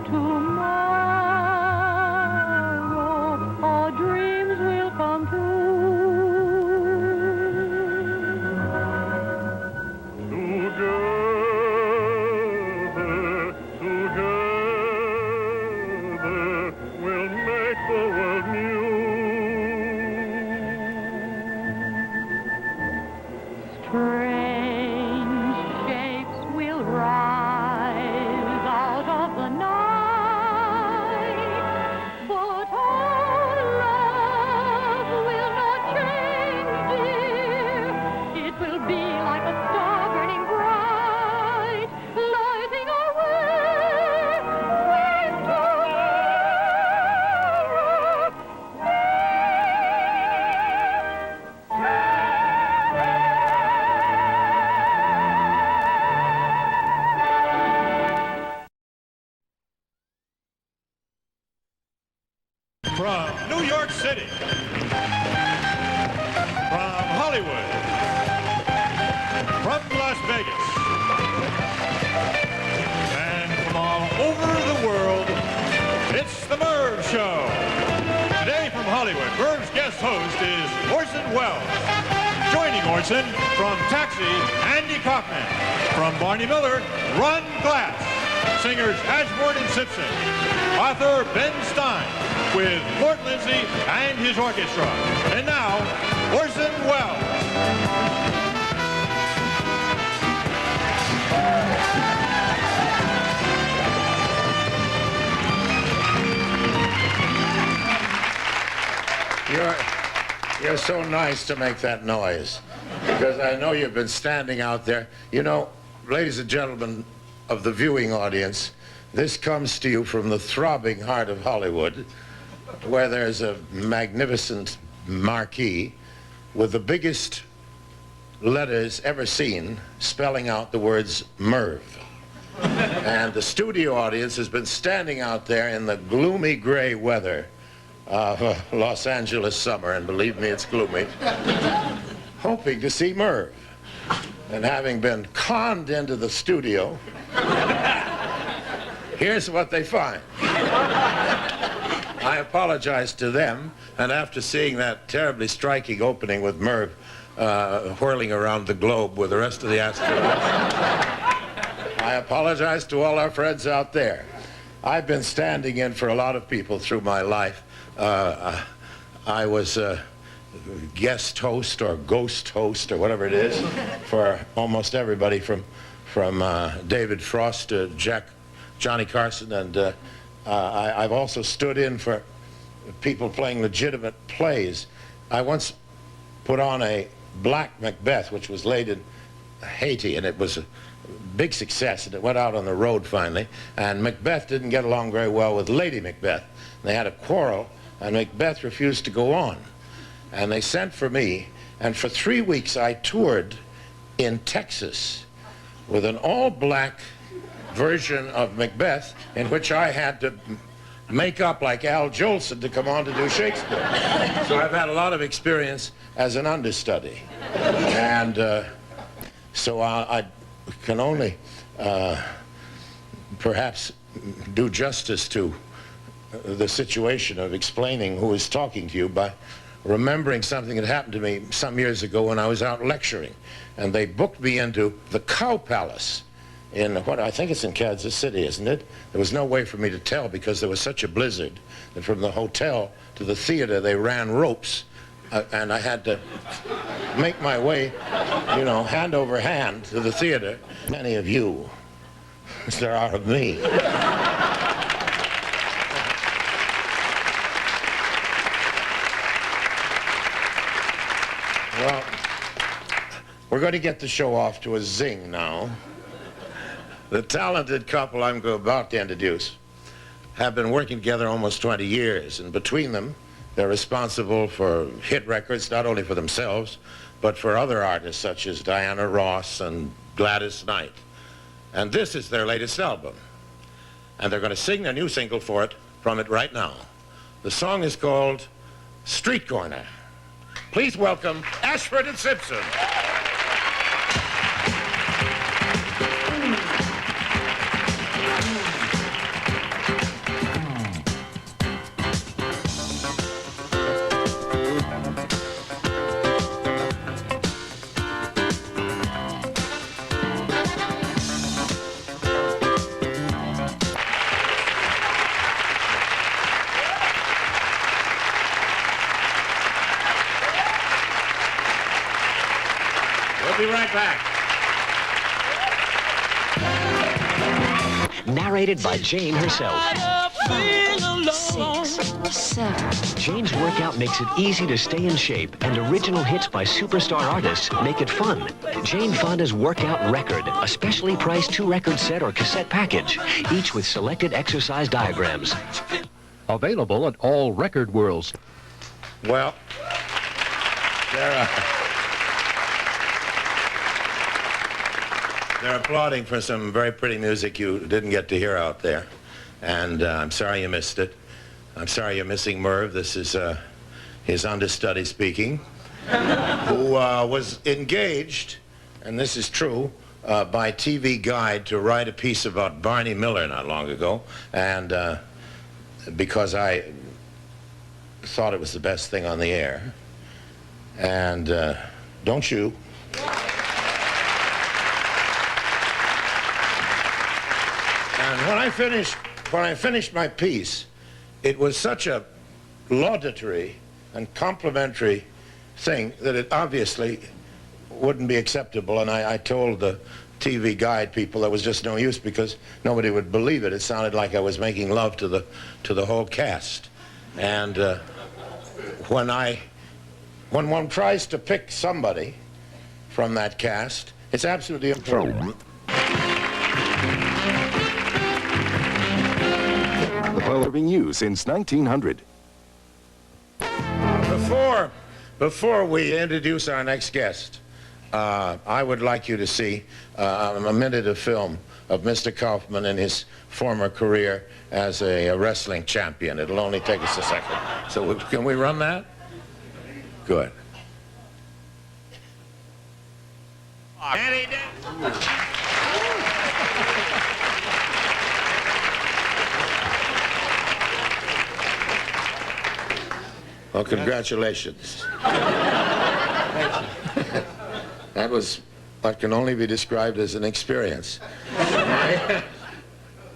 Tomorrow, our dreams will come true. From New York City, from Hollywood, from Las Vegas, and from all over the world, it's the Merv Show. Today from Hollywood, Merv's guest host is Orson Welles. Joining Orson from Taxi, Andy Kaufman. From Barney Miller, Run Glass. Singers Ashford and Simpson. Author Ben Stein with Mort Lindsay and his orchestra. And now, Orson Welles. You're so nice to make that noise, because I know you've been standing out there. You know, ladies and gentlemen of the viewing audience, this comes to you from the throbbing heart of Hollywood, where there's a magnificent marquee with the biggest letters ever seen spelling out the words Merv. And the studio audience has been standing out there in the gloomy gray weather of Los Angeles summer, and believe me, it's gloomy, hoping to see Merv. And having been conned into the studio, here's what they find. I apologize to them, and after seeing that terribly striking opening with Merv whirling around the globe with the rest of the astronauts, I apologize to all our friends out there. I've been standing in for a lot of people through my life. I was guest host or ghost host or whatever it is for almost everybody from David Frost to Johnny Carson, and I've also stood in for people playing legitimate plays. I once put on a Black Macbeth, which was laid in Haiti, and it was a big success, and it went out on the road finally, and Macbeth didn't get along very well with Lady Macbeth. They had a quarrel, and Macbeth refused to go on. And they sent for me, and for 3 weeks I toured in Texas with an all-black version of Macbeth in which I had to make up like Al Jolson to come on to do Shakespeare. So I've had a lot of experience as an understudy. And so I can only perhaps do justice to the situation of explaining who is talking to you by remembering something that happened to me some years ago when I was out lecturing, and they booked me into the Cow Palace in what I think it's in Kansas City, isn't it? There was no way for me to tell because there was such a blizzard that from the hotel to the theater they ran ropes, and I had to make my way, you know, hand over hand to the theater. Many of you, as there are of me. Well, we're going to get the show off to a zing now. The talented couple I'm about to introduce have been working together almost 20 years, and between them, they're responsible for hit records, not only for themselves, but for other artists such as Diana Ross and Gladys Knight. And this is their latest album. And they're going to sing their new single from it right now. The song is called Street Corner. Please welcome Ashford and Simpson. We'll be right back. Narrated by Jane herself. 6, 7. Jane's workout makes it easy to stay in shape, and original hits by superstar artists make it fun. Jane Fonda's Workout Record, a specially priced 2-record set or cassette package, each with selected exercise diagrams. Available at all Record Worlds. Well, they're applauding for some very pretty music you didn't get to hear out there. And I'm sorry you missed it. I'm sorry you're missing Merv. This is his understudy speaking, who was engaged, and this is true, by TV Guide to write a piece about Barney Miller not long ago. And because I thought it was the best thing on the air. And don't you? And when I finished my piece, it was such a laudatory and complimentary thing that it obviously wouldn't be acceptable, and I told the TV guide people there was just no use because nobody would believe it. It sounded like I was making love to the whole cast. And when one tries to pick somebody from that cast, it's absolutely impossible. The power being used since 1900. Before we introduce our next guest, I would like you to see a minute of film of Mr. Kaufman in his former career as a wrestling champion. It'll only take us a second. So can we run that? Good. Any day. Well, congratulations. That was what can only be described as an experience.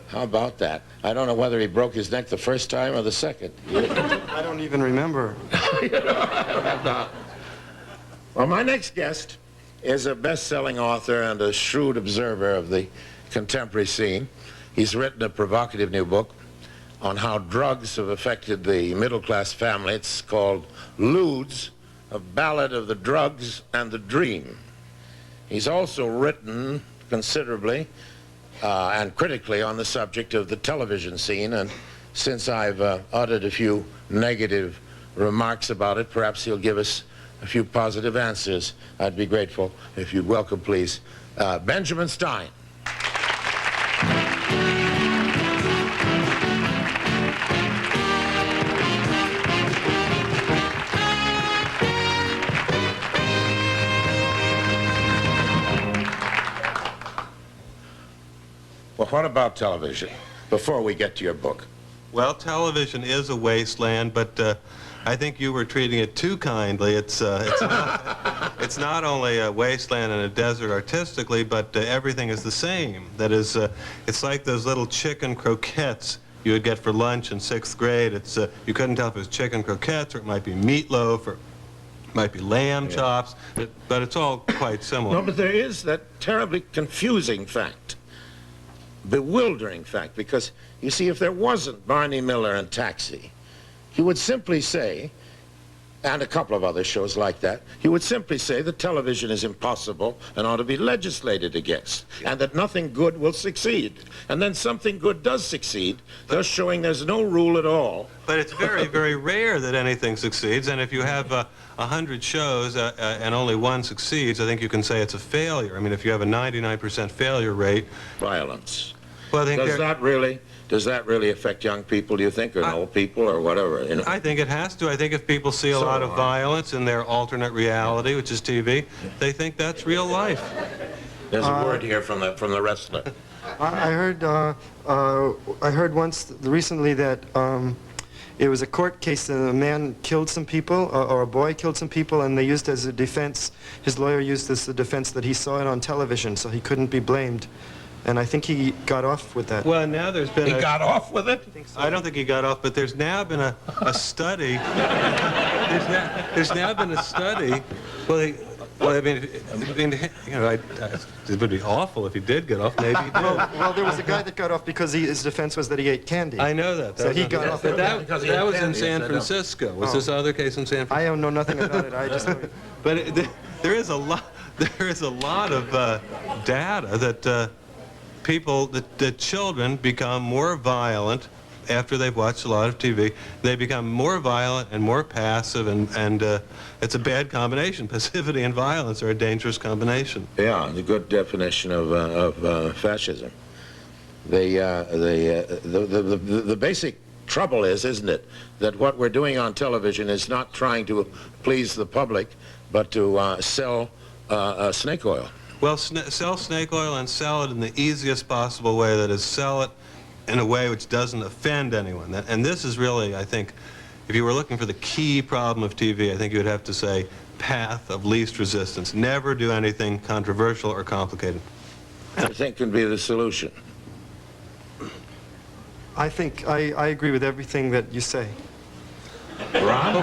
How about that? I don't know whether he broke his neck the first time or the second. I don't even remember. Well, my next guest is a best-selling author and a shrewd observer of the contemporary scene. He's written a provocative new book on how drugs have affected the middle-class family. It's called Ludes, A Ballad of the Drugs and the Dream. He's also written considerably and critically on the subject of the television scene, and since I've uttered a few negative remarks about it, perhaps he'll give us a few positive answers. I'd be grateful if you'd welcome, please, Benjamin Stein. Well, what about television, before we get to your book? Well, television is a wasteland, but I think you were treating it too kindly. It's not only a wasteland and a desert artistically, but everything is the same. That is, it's like those little chicken croquettes you would get for lunch in 6th grade. It's you couldn't tell if it was chicken croquettes or it might be meatloaf or it might be lamb chops, but it's all quite similar. No, but there is that terribly confusing fact, bewildering fact, because you see, if there wasn't Barney Miller and Taxi, he would simply say, and a couple of other shows like that, he would simply say that television is impossible and ought to be legislated against, and that nothing good will succeed. And then something good does succeed, thus showing there's no rule at all. But it's very, very rare that anything succeeds, and if you have 100 shows and only one succeeds, I think you can say it's a failure. I mean, if you have a 99% failure rate... Violence. Well, I think does that really affect young people, do you think, or old people, or whatever? You know? I think it has to. I think if people see a lot of violence in their alternate reality, which is TV, they think that's real life. There's a word here from the wrestler. I heard once recently that it was a court case that a man killed some people, or a boy killed some people, and they used as a defense, his lawyer used as a defense that he saw it on television, so he couldn't be blamed. And I think he got off with that. Well, now there's been He got off with it? I don't think he got off, but there's now been a study. There's now been a study. Well, I mean, you know, it would be awful if he did get off. Maybe he did. Well, there was a guy that got off because his defense was that he ate candy. I know that. So he got off. But that was in San Francisco. Was this other case in San Francisco? I don't know nothing about it. I just know it. But there is a lot. There is a lot of data that that children become more violent after they've watched a lot of TV. They become more violent and more passive, and it's a bad combination. Passivity and violence are a dangerous combination. Yeah, the good definition of fascism. The basic trouble is, isn't it, that what we're doing on television is not trying to please the public, but to sell snake oil. Well, sell snake oil and sell it in the easiest possible way, that is, sell it in a way which doesn't offend anyone. And this is really, I think, if you were looking for the key problem of TV, I think you would have to say path of least resistance. Never do anything controversial or complicated. I think can be the solution. I think I agree with everything that you say. Ron?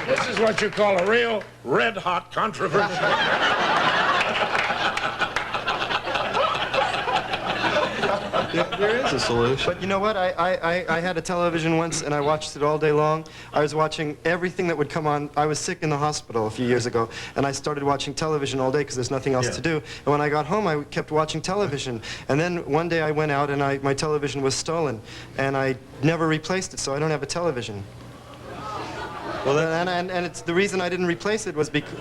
This is what you call a real red-hot controversy. There is a solution. But you know what? I had a television once, and I watched it all day long. I was watching everything that would come on. I was sick in the hospital a few years ago, and I started watching television all day because there's nothing else to do. And when I got home, I kept watching television. And then one day I went out, and my television was stolen, and I never replaced it, so I don't have a television. Well, and it's the reason I didn't replace it was because...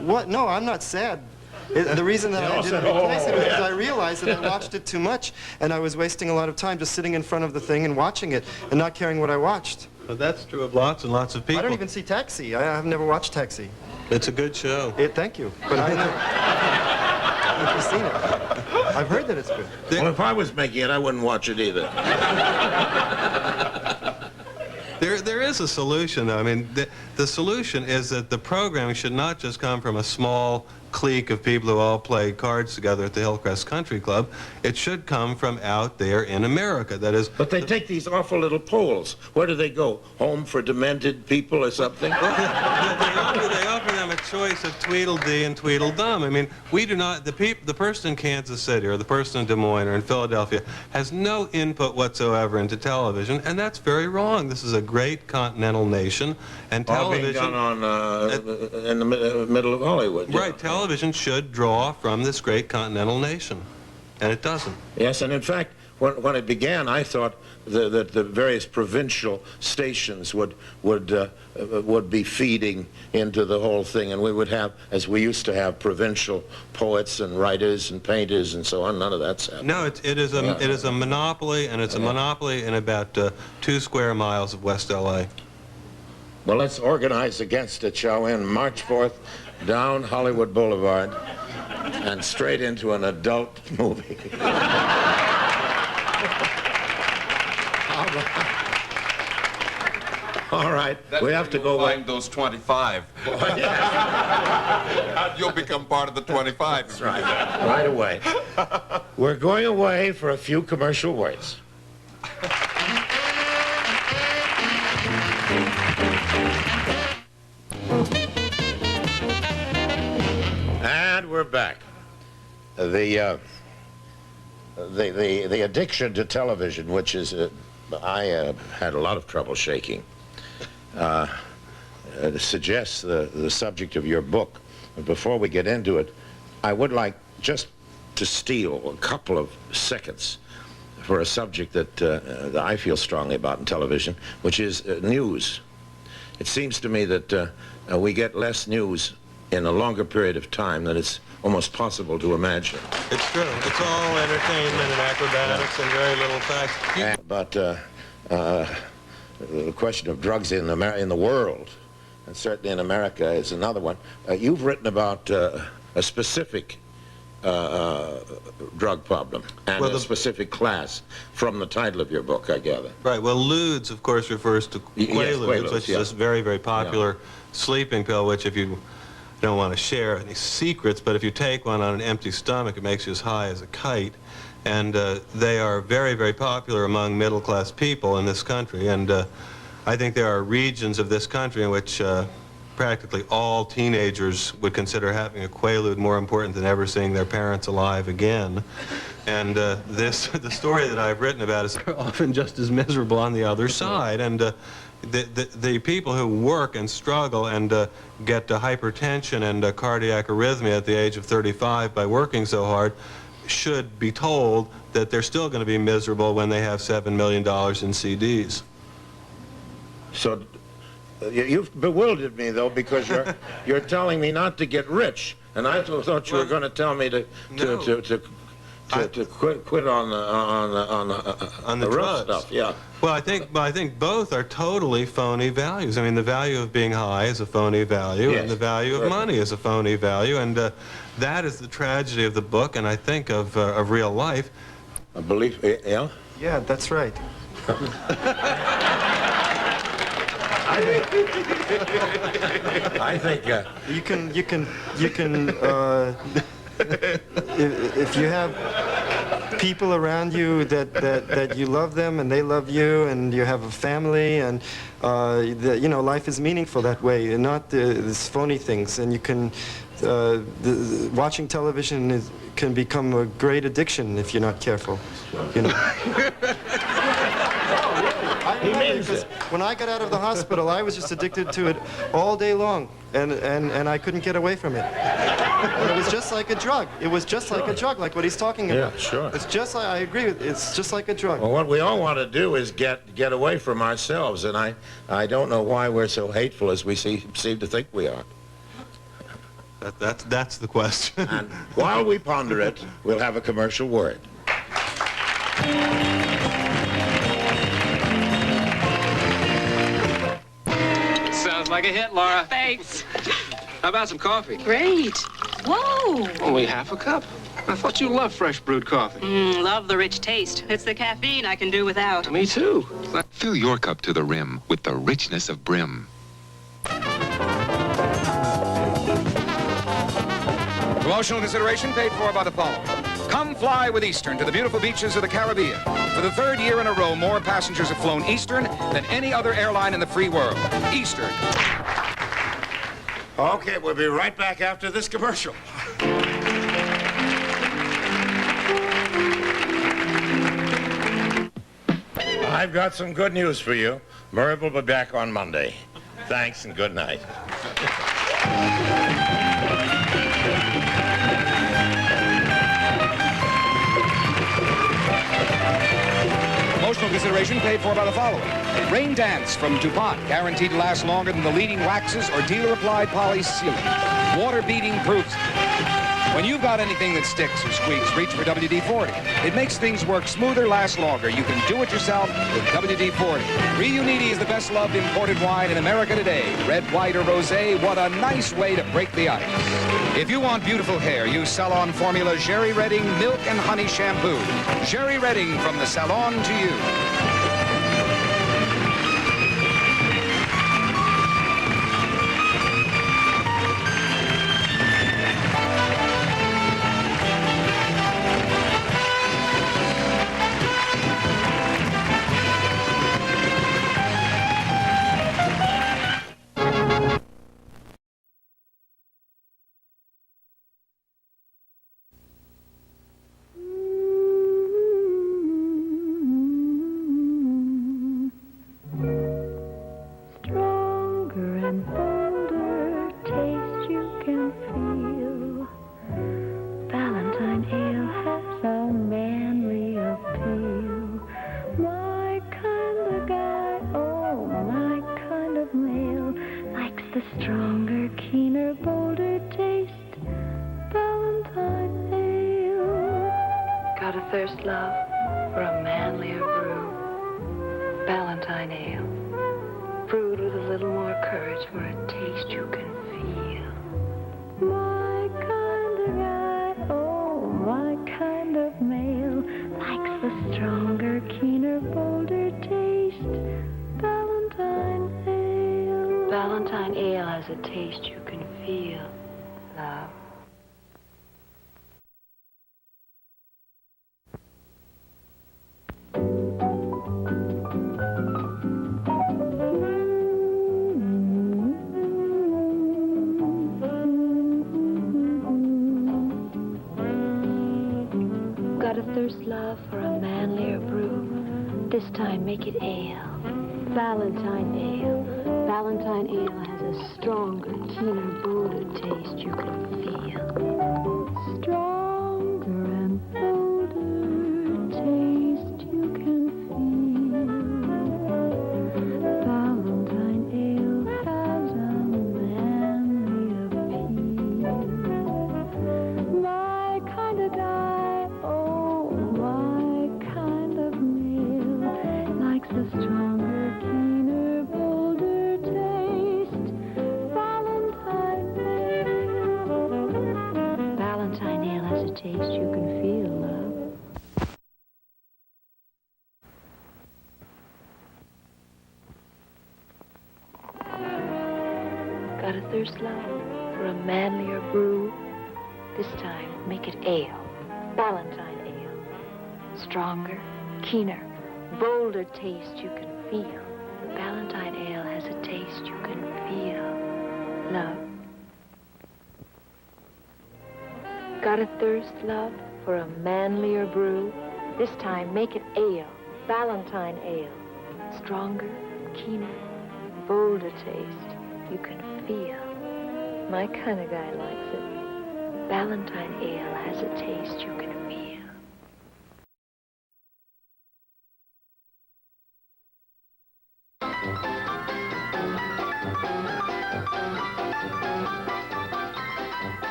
What? No, I'm not sad. The reason that I didn't replace it was because I realized that I watched it too much, and I was wasting a lot of time just sitting in front of the thing and watching it, and not caring what I watched. Well, that's true of lots and lots of people. I don't even see Taxi. I've never watched Taxi. It's a good show. Thank you. But I've never seen it. I've heard that it's good. Well, if I was making it, I wouldn't watch it either. There is a solution, though. I mean, the solution is that the programming should not just come from a small clique of people who all play cards together at the Hillcrest Country Club. It should come from out there in America. That is. But they take these awful little polls. Where do they go? Home for demented people or something? They offer them a choice of Tweedledee and Tweedledum. I mean, we do not. The person in Kansas City or the person in Des Moines or in Philadelphia has no input whatsoever into television, and that's very wrong. This is a great continental nation, and television. All being done on in the middle of Hollywood. Right. Television should draw from this great continental nation, and it doesn't. Yes, and in fact, when it began, I thought that the various provincial stations would be feeding into the whole thing, and we would have, as we used to have, provincial poets and writers and painters and so on. None of that's happening. No, it is a monopoly, and it's a monopoly in about 2 square miles of West L.A. Well, let's organize against it, shall we? And March 4th, down Hollywood Boulevard, and straight into an adult movie. All right, we have to go find those 25. You'll become part of the 25. That's right. Right away. We're going away for a few commercial words. And we're back. The addiction to television, which is I had a lot of trouble shaking, suggests the subject of your book. Before we get into it, I would like just to steal a couple of seconds for a subject that I feel strongly about in television, which is news. It seems to me that we get less news in a longer period of time than it's almost possible to imagine. It's true. It's all entertainment and acrobatics and very little facts. But the question of drugs in the world, and certainly in America, is another one. You've written about a specific drug problem and a specific class from the title of your book, I gather. Right. Well, Ludes, of course, refers to Quaaludes, which is this very, very popular sleeping pill, which if you don't want to share any secrets, but if you take one on an empty stomach, it makes you as high as a kite. And they are very, very popular among middle-class people in this country. And I think there are regions of this country in which practically all teenagers would consider having a Quaalude more important than ever seeing their parents alive again. And the story that I've written about is often just as miserable on the other side. And the people who work and struggle and get hypertension and cardiac arrhythmia at the age of 35 by working so hard should be told that they're still going to be miserable when they have $7 million in CDs. So you've bewildered me, though, because you're telling me not to get rich, and I thought you were going to tell me to quit on the rough stuff. Yeah. Well, I think both are totally phony values. I mean, the value of being high is a phony value, and the value of money is a phony value, and that is the tragedy of the book, and I think of real life. I believe, yeah? Yeah, that's right. I think you can if you have people around you that you love them and they love you and you have a family and you know, life is meaningful that way and not these phony things. And you can watching television can become a great addiction if you're not careful, you know. He means it. When I got out of the hospital, I was just addicted to it all day long, and I couldn't get away from it. And it was just like a drug. It was just like a drug, like what he's talking about. Yeah, sure. It's just, I agree with, it's just like a drug. Well, what we all want to do is get away from ourselves, and I don't know why we're so hateful as we seem to think we are. That's the question. And while we ponder it, we'll have a commercial word. Sounds like a hit, Laura. Thanks. How about some coffee? Great. Whoa. Only half a cup. I thought you loved fresh brewed coffee. Love the rich taste. It's the caffeine I can do without. Me too. Fill your cup to the rim with the richness of Brim. Promotional consideration paid for by the following. Come fly with Eastern to the beautiful beaches of the Caribbean. For the third year in a row, more passengers have flown Eastern than any other airline in the free world. Eastern. Okay, we'll be right back after this commercial. I've got some good news for you. Merv will be back on Monday. Thanks and good night. Promotional consideration paid for by the following. Rain Dance from DuPont, guaranteed to last longer than the leading waxes or dealer-applied poly sealant. Water beating proofs. When you've got anything that sticks or squeaks, reach for WD-40. It makes things work smoother, last longer. You can do it yourself with WD-40. Riuniti is the best-loved imported wine in America today. Red, white, or rosé, what a nice way to break the ice. If you want beautiful hair, use Salon Formula Jerry Redding Milk and Honey Shampoo. Jerry Redding from the salon to you. Make it ale. Valentine ale. Valentine ale has a stronger, keener, bolder taste you can feel. Stronger and bolder taste you can feel. Valentine ale has a manly appeal. My kind of guy, oh, my kind of the stronger, keener, bolder taste. Valentine ale. Valentine ale has a taste you can feel, love. Got a thirst, love, for a manlier brew? This time, make it ale. Valentine ale. Stronger, keener, bolder taste you can feel. The Valentine ale has a taste you can feel. Love. Got a thirst, love, for a manlier brew? This time, make it ale. Valentine ale. Stronger, keener, bolder taste you can feel. My kind of guy likes it. Valentine ale has a taste you can feel.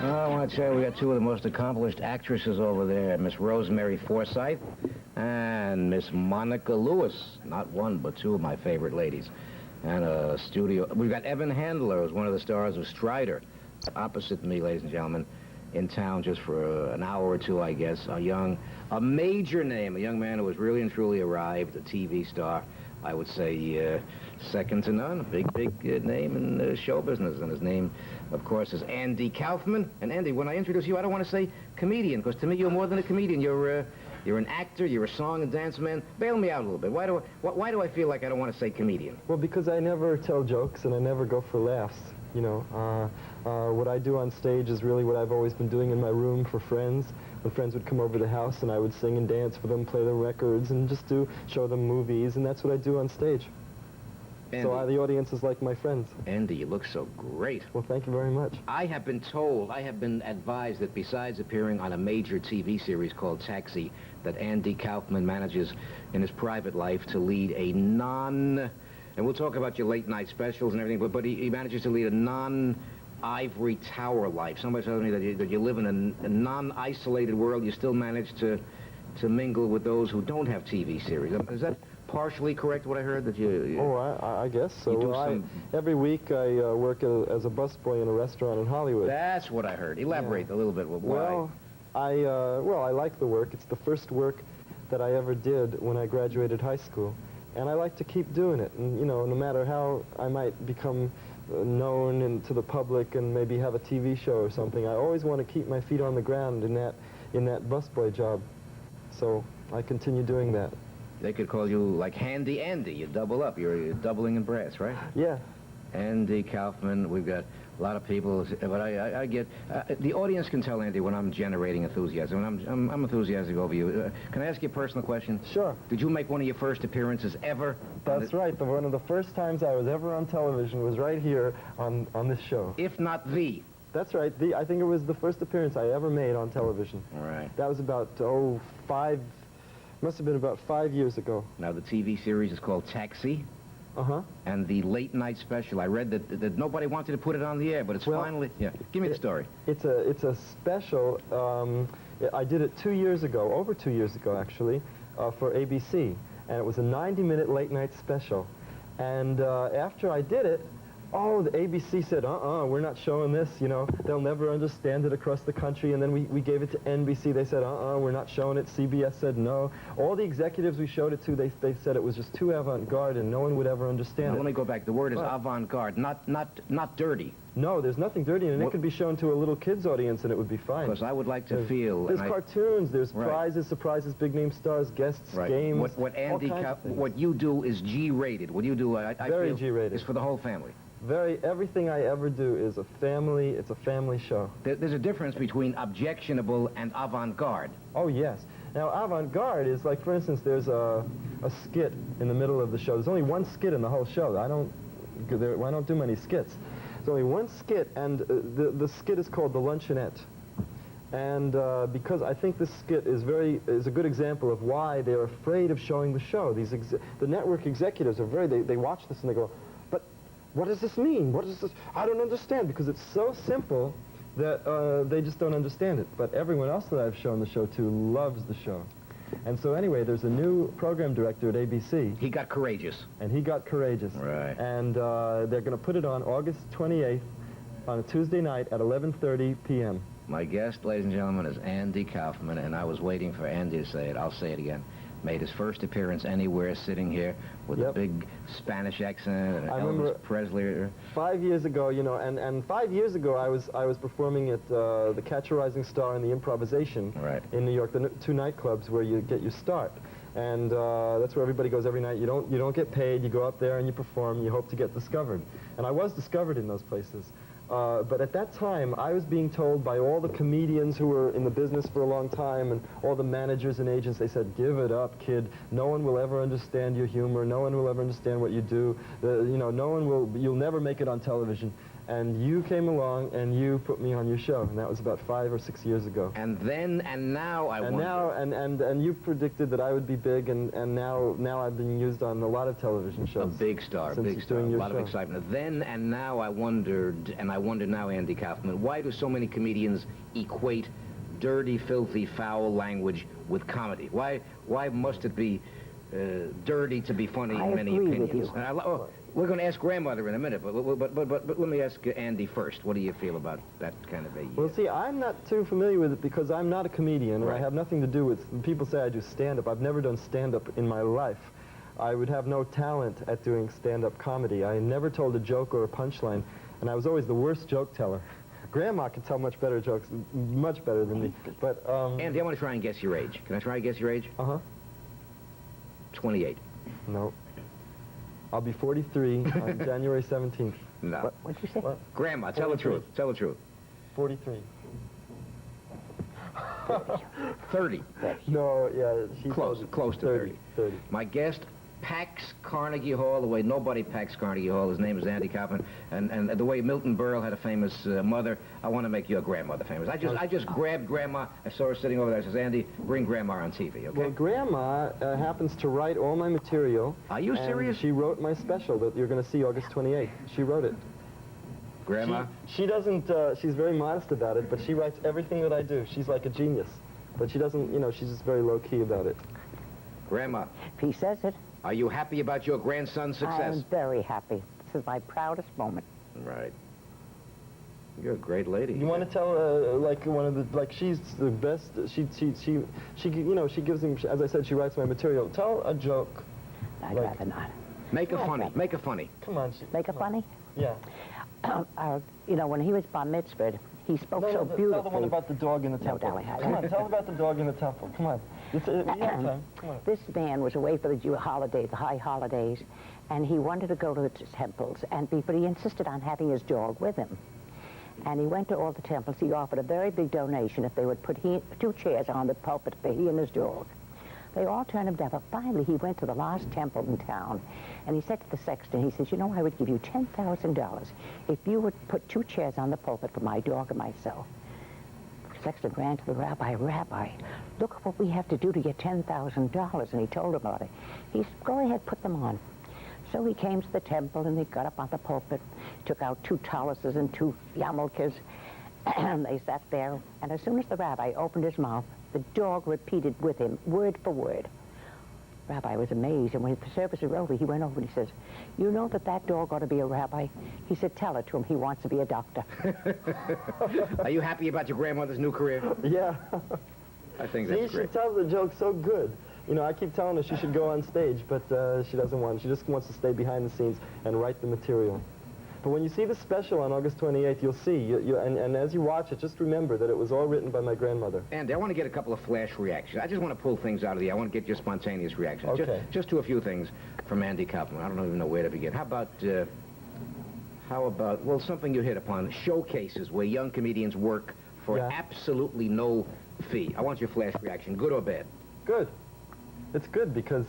Well, I want to tell you, we got two of the most accomplished actresses over there, Miss Rosemary Forsythe and Miss Monica Lewis. Not one, but two of my favorite ladies. And a studio. We've got Evan Handler, who's one of the stars of Strider, opposite me, ladies and gentlemen, in town just for an hour or two, I guess. A major name, a young man who has really and truly arrived, a TV star. I would say second to none, a big name in the show business. And his name, of course, is Andy Kaufman. And Andy, when I introduce you, I don't want to say comedian, because to me, you're more than a comedian. You're an actor, you're a song and dance man. Bail me out a little bit. Why do I feel like I don't want to say comedian? Well, because I never tell jokes and I never go for laughs. You know, what I do on stage is really what I've always been doing in my room for friends. When friends would come over the house and I would sing and dance for them, play their records, and just show them movies, and that's what I do on stage. Andy, so the audience is like my friends. Andy, you look so great. Well, thank you very much. I have been advised that besides appearing on a major TV series called Taxi, that Andy Kaufman manages in his private life to lead a and we'll talk about your late night specials and everything, but he manages to lead a non-ivory tower life. Somebody tells me that you live in a non-isolated world. You still manage to mingle with those who don't have TV series. Is that partially correct, what I heard? That you I guess so. Every week I work as a busboy in a restaurant in Hollywood. That's what I heard. Elaborate a little bit. Why? Well, I like the work. It's the first work that I ever did when I graduated high school. And I like to keep doing it. And, you know, no matter how I might become known to the public and maybe have a TV show or something, I always want to keep my feet on the ground in that busboy job. So I continue doing that. They could call you like Handy Andy. You double up. You're doubling in brass, right? Yeah. Andy Kaufman. We've got a lot of people, but I get the audience can tell, Andy, when I'm generating enthusiasm. When I'm enthusiastic over you. Can I ask you a personal question? Sure. Did you make one of your first appearances ever? That's right. One of the first times I was ever on television was right here on this show. If not the. That's right. I think it was the first appearance I ever made on television. All right. That was about must have been about 5 years ago. Now the TV series is called Taxi. Uh-huh. And the late night special, I read that nobody wanted to put it on the air, but it's finally, yeah. Give me the story. It's a special. I did it over 2 years ago actually, for ABC, and it was a 90-minute late night special. And after I did it, the ABC said, we're not showing this, you know, they'll never understand it across the country. And then we gave it to NBC. They said, we're not showing it. CBS said no. All the executives we showed it to, they said it was just too avant-garde and no one would ever understand it. Let me go back. The word is avant-garde, not dirty. No, there's nothing dirty, and it could be shown to a little kid's audience and it would be fine. Because I would like to feel... There's cartoons, there's prizes, surprises, big-name stars, guests, games. What you do is G-rated. What you do, I Very feel, G-rated. is for the whole family. Everything I ever do is it's a family show. There's a difference between objectionable and avant-garde. Oh, yes. Now, avant-garde is like, for instance, there's a skit in the middle of the show. There's only one skit in the whole show. I don't do many skits. There's only one skit, and the skit is called The Luncheonette. And because I think this skit is a good example of why they're afraid of showing the show. The network executives are they watch this and they go, but what does this mean? What is this? I don't understand, because it's so simple that they just don't understand it. But everyone else that I've shown the show to loves the show. And so anyway, there's a new program director at ABC. He got courageous. And he got courageous. Right. And they're going to put it on August 28th on a Tuesday night at 11:30 p.m. My guest, ladies and gentlemen, is Andy Kaufman, and I was waiting for Andy to say it. I'll say it again. made his first appearance anywhere, sitting here with a big Spanish accent and Elvis Presley. 5 years ago, you know, and 5 years ago I was performing at the Catch a Rising Star and the Improvisation in New York, the two nightclubs where you get your start. And that's where everybody goes every night. You don't get paid. You go up there and you perform. You hope to get discovered. And I was discovered in those places. But at that time, I was being told by all the comedians who were in the business for a long time and all the managers and agents, they said, give it up, kid. No one will ever understand your humor. No one will ever understand what you do. You know, you'll never make it on television. And you came along and you put me on your show, and that was about 5 or 6 years ago. And now I wonder. And you predicted that I would be big, and now I've been used on a lot of television shows. A big star, a lot of excitement. Then and now I wondered, and I wonder now, Andy Kaufman, why do so many comedians equate dirty, filthy, foul language with comedy? Why must it be dirty to be funny in many opinions? We're going to ask Grandmother in a minute, but let me ask Andy first. What do you feel about that kind of a... Well, see, I'm not too familiar with it because I'm not a comedian, and I have nothing to do with... People say I do stand-up. I've never done stand-up in my life. I would have no talent at doing stand-up comedy. I never told a joke or a punchline, and I was always the worst joke teller. Grandma could tell much better jokes, much better than me. But, Andy, I want to try and guess your age. Can I try and guess your age? Uh-huh. 28. No. I'll be 43 on January 17th. No. What'd you say? What? Grandma, tell the truth. Tell the truth. 43. 30. No, yeah, she's close to 30. 30. My guest packs Carnegie Hall the way nobody packs Carnegie Hall. His name is Andy Kaufman, and the way Milton Berle had a famous mother, I want to make your grandmother famous. I just grabbed Grandma. I saw her sitting over there. I says, Andy, bring Grandma on TV, okay? Well, Grandma happens to write all my material. Are you serious? She wrote my special that you're going to see August 28th. She wrote it. Grandma? She doesn't, she's very modest about it, but she writes everything that I do. She's like a genius. But she doesn't, you know, she's just very low-key about it. Grandma. If he says it. Are you happy about your grandson's success? I'm very happy. This is my proudest moment. Right. You're a great lady. You want to tell, like, one of the, like, she's the best, she, you know, she gives him, as I said, she writes my material. Tell a joke. I'd rather not. Make it funny. Make it funny. Come on. Make it funny? Yeah. You know, when he was bar mitzvahed, he spoke so beautifully. Tell the one about the dog in the temple. No, darling, come on, tell about the dog in the temple. Come on. You have time. Come on. This man was away for the Jew holidays, the high holidays, and he wanted to go to the temples, but he insisted on having his dog with him. And he went to all the temples. He offered a very big donation if they would put 2 chairs on the pulpit for he and his dog. They all turned him down, but finally he went to the last temple in town, and he said to the sexton, he says, you know, I would give you $10,000 if you would put 2 chairs on the pulpit for my dog and myself. The sexton ran to the rabbi, Rabbi, look what we have to do to get $10,000, and he told him about it. He said, go ahead, put them on. So he came to the temple, and he got up on the pulpit, took out 2 taluses and 2 yarmulkes, and they sat there, and as soon as the rabbi opened his mouth, the dog repeated with him, word for word. Rabbi was amazed, and when the service was over, he went over and he says, you know that dog ought to be a rabbi? He said, tell it to him, he wants to be a doctor. Are you happy about your grandmother's new career? Yeah. I think that's great. She tells the joke so good. You know, I keep telling her she should go on stage, but she doesn't want. She just wants to stay behind the scenes and write the material. But when you see the special on August 28th, you'll see, and as you watch it, just remember that it was all written by my grandmother. Andy, I want to get a couple of flash reactions. I just want to pull things out of the air. I want to get your spontaneous reactions. Okay. Just to a few things from Andy Kaufman. I don't even know where to begin. How about, well, something you hit upon, showcases where young comedians work for absolutely no fee. I want your flash reaction, good or bad? Good. It's good because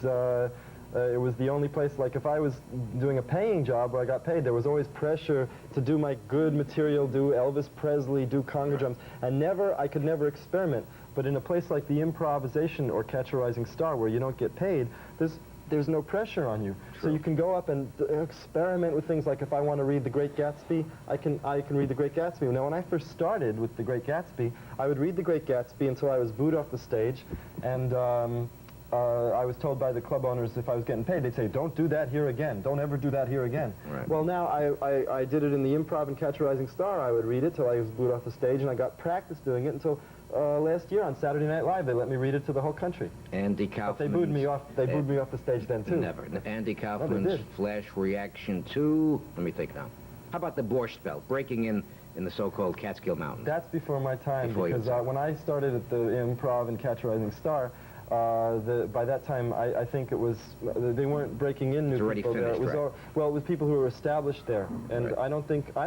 it was the only place, like if I was doing a paying job where I got paid, there was always pressure to do my good material, do Elvis Presley, do conga drums, and I could never experiment. But in a place like the Improvisation or Catch a Rising Star where you don't get paid, there's no pressure on you. True. So you can go up and experiment with things like if I want to read The Great Gatsby, I can read The Great Gatsby. Now, when I first started with The Great Gatsby, I would read The Great Gatsby until I was booed off the stage, and I was told by the club owners if I was getting paid, they'd say, don't do that here again. Don't ever do that here again. Right. Well, now I did it in the Improv and Catch a Rising Star. I would read it till I was booed off the stage, and I got practice doing it until last year on Saturday Night Live. They let me read it to the whole country. Andy Kaufman. But they booed me off. They booed me off the stage then too. Never. Andy Kaufman's flash reaction to. Let me think now. How about the Borscht Belt, breaking in the so-called Catskill Mountains? That's before my time, Before because when I started at the Improv and Catch a Rising Star, by that time, I think it was, they weren't breaking in new people there. It was right? well, it was people who were established there. And Right. I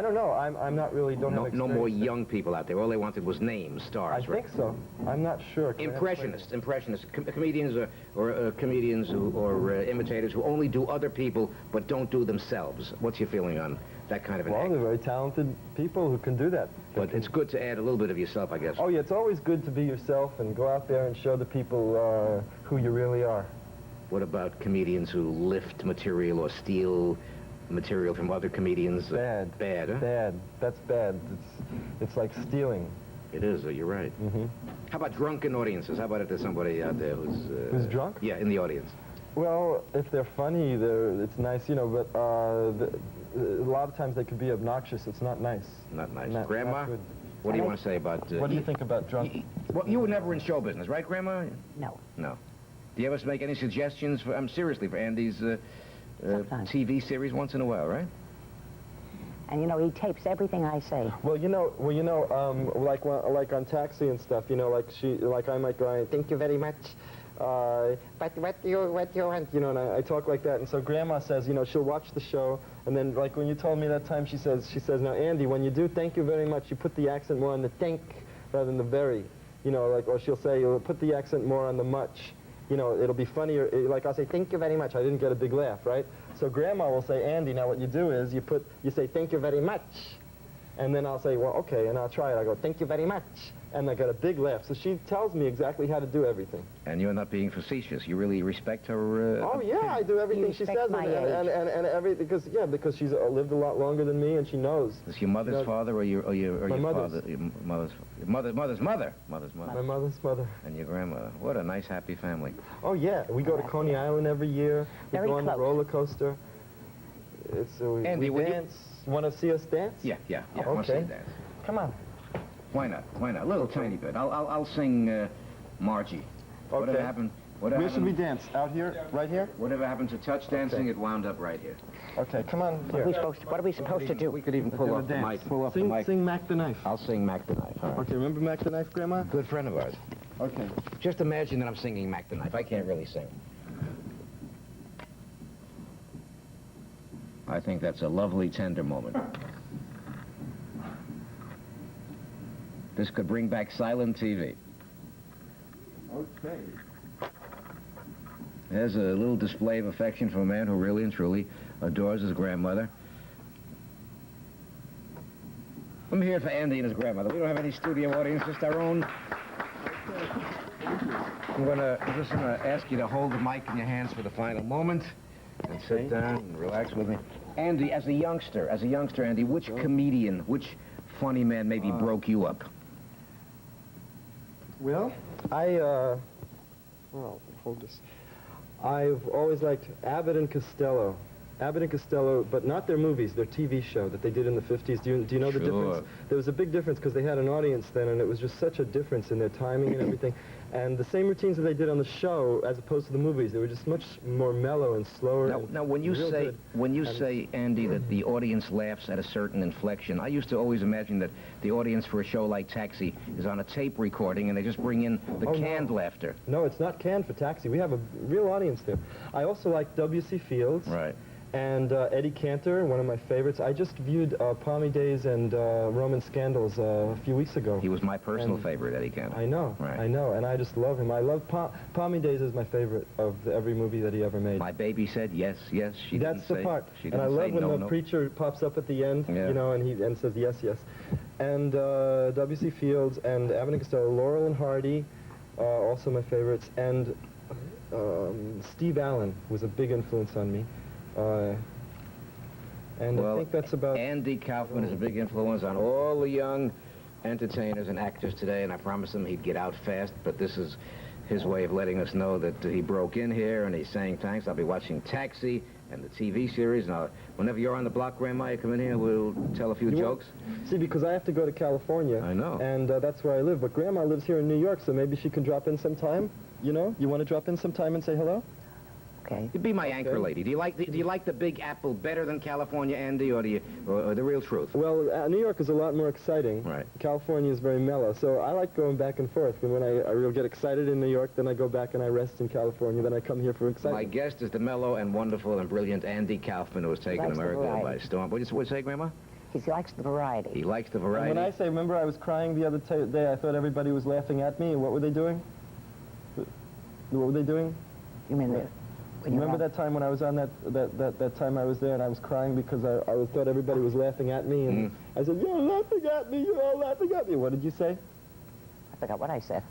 don't know, I'm not really, don't have No more experience there. young people out there. All they wanted was names, stars. I think so. I'm not sure. Impressionists, comedians or comedians or imitators who only do other people but don't do themselves. What's your feeling on that kind of an Well, act? they're very talented people who can do that. But it's good to add a little bit of yourself, I guess. Oh, yeah, it's always good to be yourself and go out there and show the people who you really are. What about comedians who lift material or steal material from other comedians? Bad. Bad, huh? Bad. That's bad. It's like stealing. It is, you're right. Mm-hmm. How about drunken audiences? How about if there's somebody out there Who's drunk? Yeah, in the audience. Well, if they're funny, it's nice, you know, but a lot of times they could be obnoxious. It's not nice. Not nice. Not Grandma, good. what do you want to say about... what do you think about drunk? Well, you were never in show business, right, Grandma? No. No. Do you ever make any suggestions for, seriously, for Andy's TV series once in a while, right? And, you know, he tapes everything I say. Well, like on Taxi and stuff, you know, like I might go, thank you very much. But what do you want? You know, and I talk like that. And so Grandma says, you know, she'll watch the show, and then, like when you told me that time, she says, now, Andy, when you do thank you very much, you put the accent more on the thank rather than the very. You know, like, or she'll say, you'll put the accent more on the much. You know, it'll be funnier. Like I'll say, thank you very much. I didn't get a big laugh, right? So Grandma will say, Andy, now what you do is you say, thank you very much. And then I'll say, well, okay, and I'll try it. I'll go, thank you very much. And I got a big laugh. So she tells me exactly how to do everything. And you're not being facetious. You really respect her... Oh, yeah, I do everything she says. Because she's lived a lot longer than me, and she knows. Is your mother's father or your mother's. father? Your mother's mother. My mother's mother. And your grandmother. What a nice, happy family. Oh, yeah. We go to Coney Island every year. We Very go on the close. roller coaster. Andy, we dance. Want to see us dance? Yeah. I want to see that. Come on. Why not? A little tiny bit. I'll sing Margie. Okay. Whatever happened? Where should we dance? Out here? Right here? Whatever happened to touch dancing, it wound up right here. Okay, come on. What are we supposed to do? We could even pull off the mic. Sing Mac the Knife. I'll sing Mac the Knife. All right. Okay, remember Mac the Knife, Grandma? Good friend of ours. Okay. Just imagine that I'm singing Mac the Knife. I can't really sing. I think that's a lovely, tender moment. This could bring back silent TV. Okay. There's a little display of affection from a man who really and truly adores his grandmother. Let me hear it for Andy and his grandmother. We don't have any studio audience, just our own. I'm just gonna ask you to hold the mic in your hands for the final moment and sit down and relax with me. Andy, as a youngster, Andy, which comedian, which funny man maybe broke you up? Well, hold this. I've always liked Abbott and Costello. Abbott and Costello, but not their movies, their TV show that they did in the 50s. Do you know the difference? There was a big difference because they had an audience then, and it was just such a difference in their timing and everything. And the same routines that they did on the show, as opposed to the movies, they were just much more mellow and slower. Now, when you say, Andy, that the audience laughs at a certain inflection, I used to always imagine that the audience for a show like Taxi is on a tape recording, and they just bring in the canned laughter. No, it's not canned for Taxi. We have a real audience there. I also like W.C. Fields. Right. And Eddie Cantor, one of my favorites. I just viewed Palmy Days and Roman Scandals a few weeks ago. He was my personal favorite, Eddie Cantor. I know, right. I know, and I just love him. I love Palmy Days is my favorite of every movie that he ever made. My baby said yes, yes. That's the part. And I love when the preacher pops up at the end, you know, and says yes, yes. And W.C. Fields and Abbott and Costello, Laurel and Hardy, also my favorites, and Steve Allen was a big influence on me. And I think that's about... Andy Kaufman is a big influence on all the young entertainers and actors today, and I promised him he'd get out fast, but this is his way of letting us know that he broke in here and he's saying thanks. I'll be watching Taxi and the TV series. Now, whenever you're on the block, Grandma, you come in here, we'll tell a few jokes. See, because I have to go to California. I know. And that's where I live. But Grandma lives here in New York, so maybe she can drop in sometime. You know? You want to drop in sometime and say hello? Okay. You'd be my anchor lady. Do you like the Big Apple better than California, Andy, or or the real truth? Well, New York is a lot more exciting. Right. California is very mellow, so I like going back and forth. When I really get excited in New York, then I go back and I rest in California. Then I come here for excitement. My guest is the mellow and wonderful and brilliant Andy Kaufman, who has taken Likes the America by variety. storm. What did you say, Grandma? He likes the variety. He likes the And variety. when I say, remember I was crying the other day, I thought everybody was laughing at me, and what were they doing? What were they doing? You mean Remember that time when I was on that time I was there and I was crying because I thought everybody was laughing at me, and I said, "You're laughing at me, you're all laughing at me." What did you say? I forgot what I said.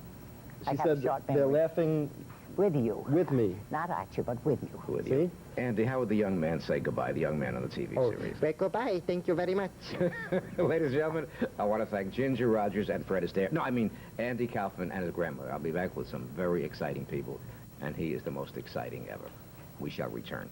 She said they're laughing with you. With me. Not at you, but with you. With you. Andy, how would the young man say goodbye, the young man on the TV series? Well, goodbye, thank you very much. Ladies and gentlemen, I want to thank Ginger Rogers and Fred Astaire. No, I mean Andy Kaufman and his grandmother. I'll be back with some very exciting people, and he is the most exciting ever. We shall return.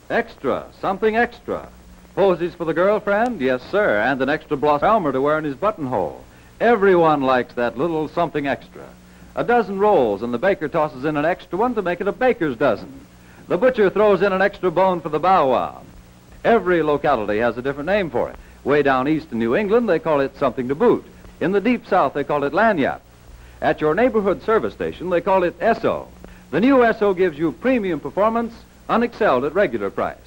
Extra, something extra. Posies for the girlfriend? Yes, sir, and an extra Bloss Elmer to wear in his buttonhole. Everyone likes that little something extra. A dozen rolls, and the baker tosses in an extra one to make it a baker's dozen. The butcher throws in an extra bone for the bow wow. Every locality has a different name for it. Way down east in New England, they call it something to boot. In the deep south, they call it lanyap. At your neighborhood service station, they call it Esso. The new Esso gives you premium performance, unexcelled at regular price.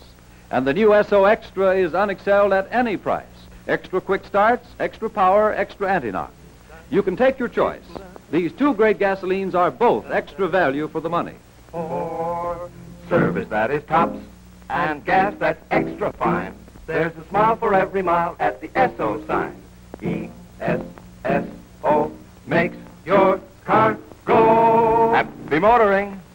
And the new Esso Extra is unexcelled at any price. Extra quick starts, extra power, extra anti-knock. You can take your choice. These two great gasolines are both extra value for the money. For service that is tops and gas that's extra fine, there's a smile for every mile at the Esso sign. E-S-S-O makes your car go. Happy Be motoring.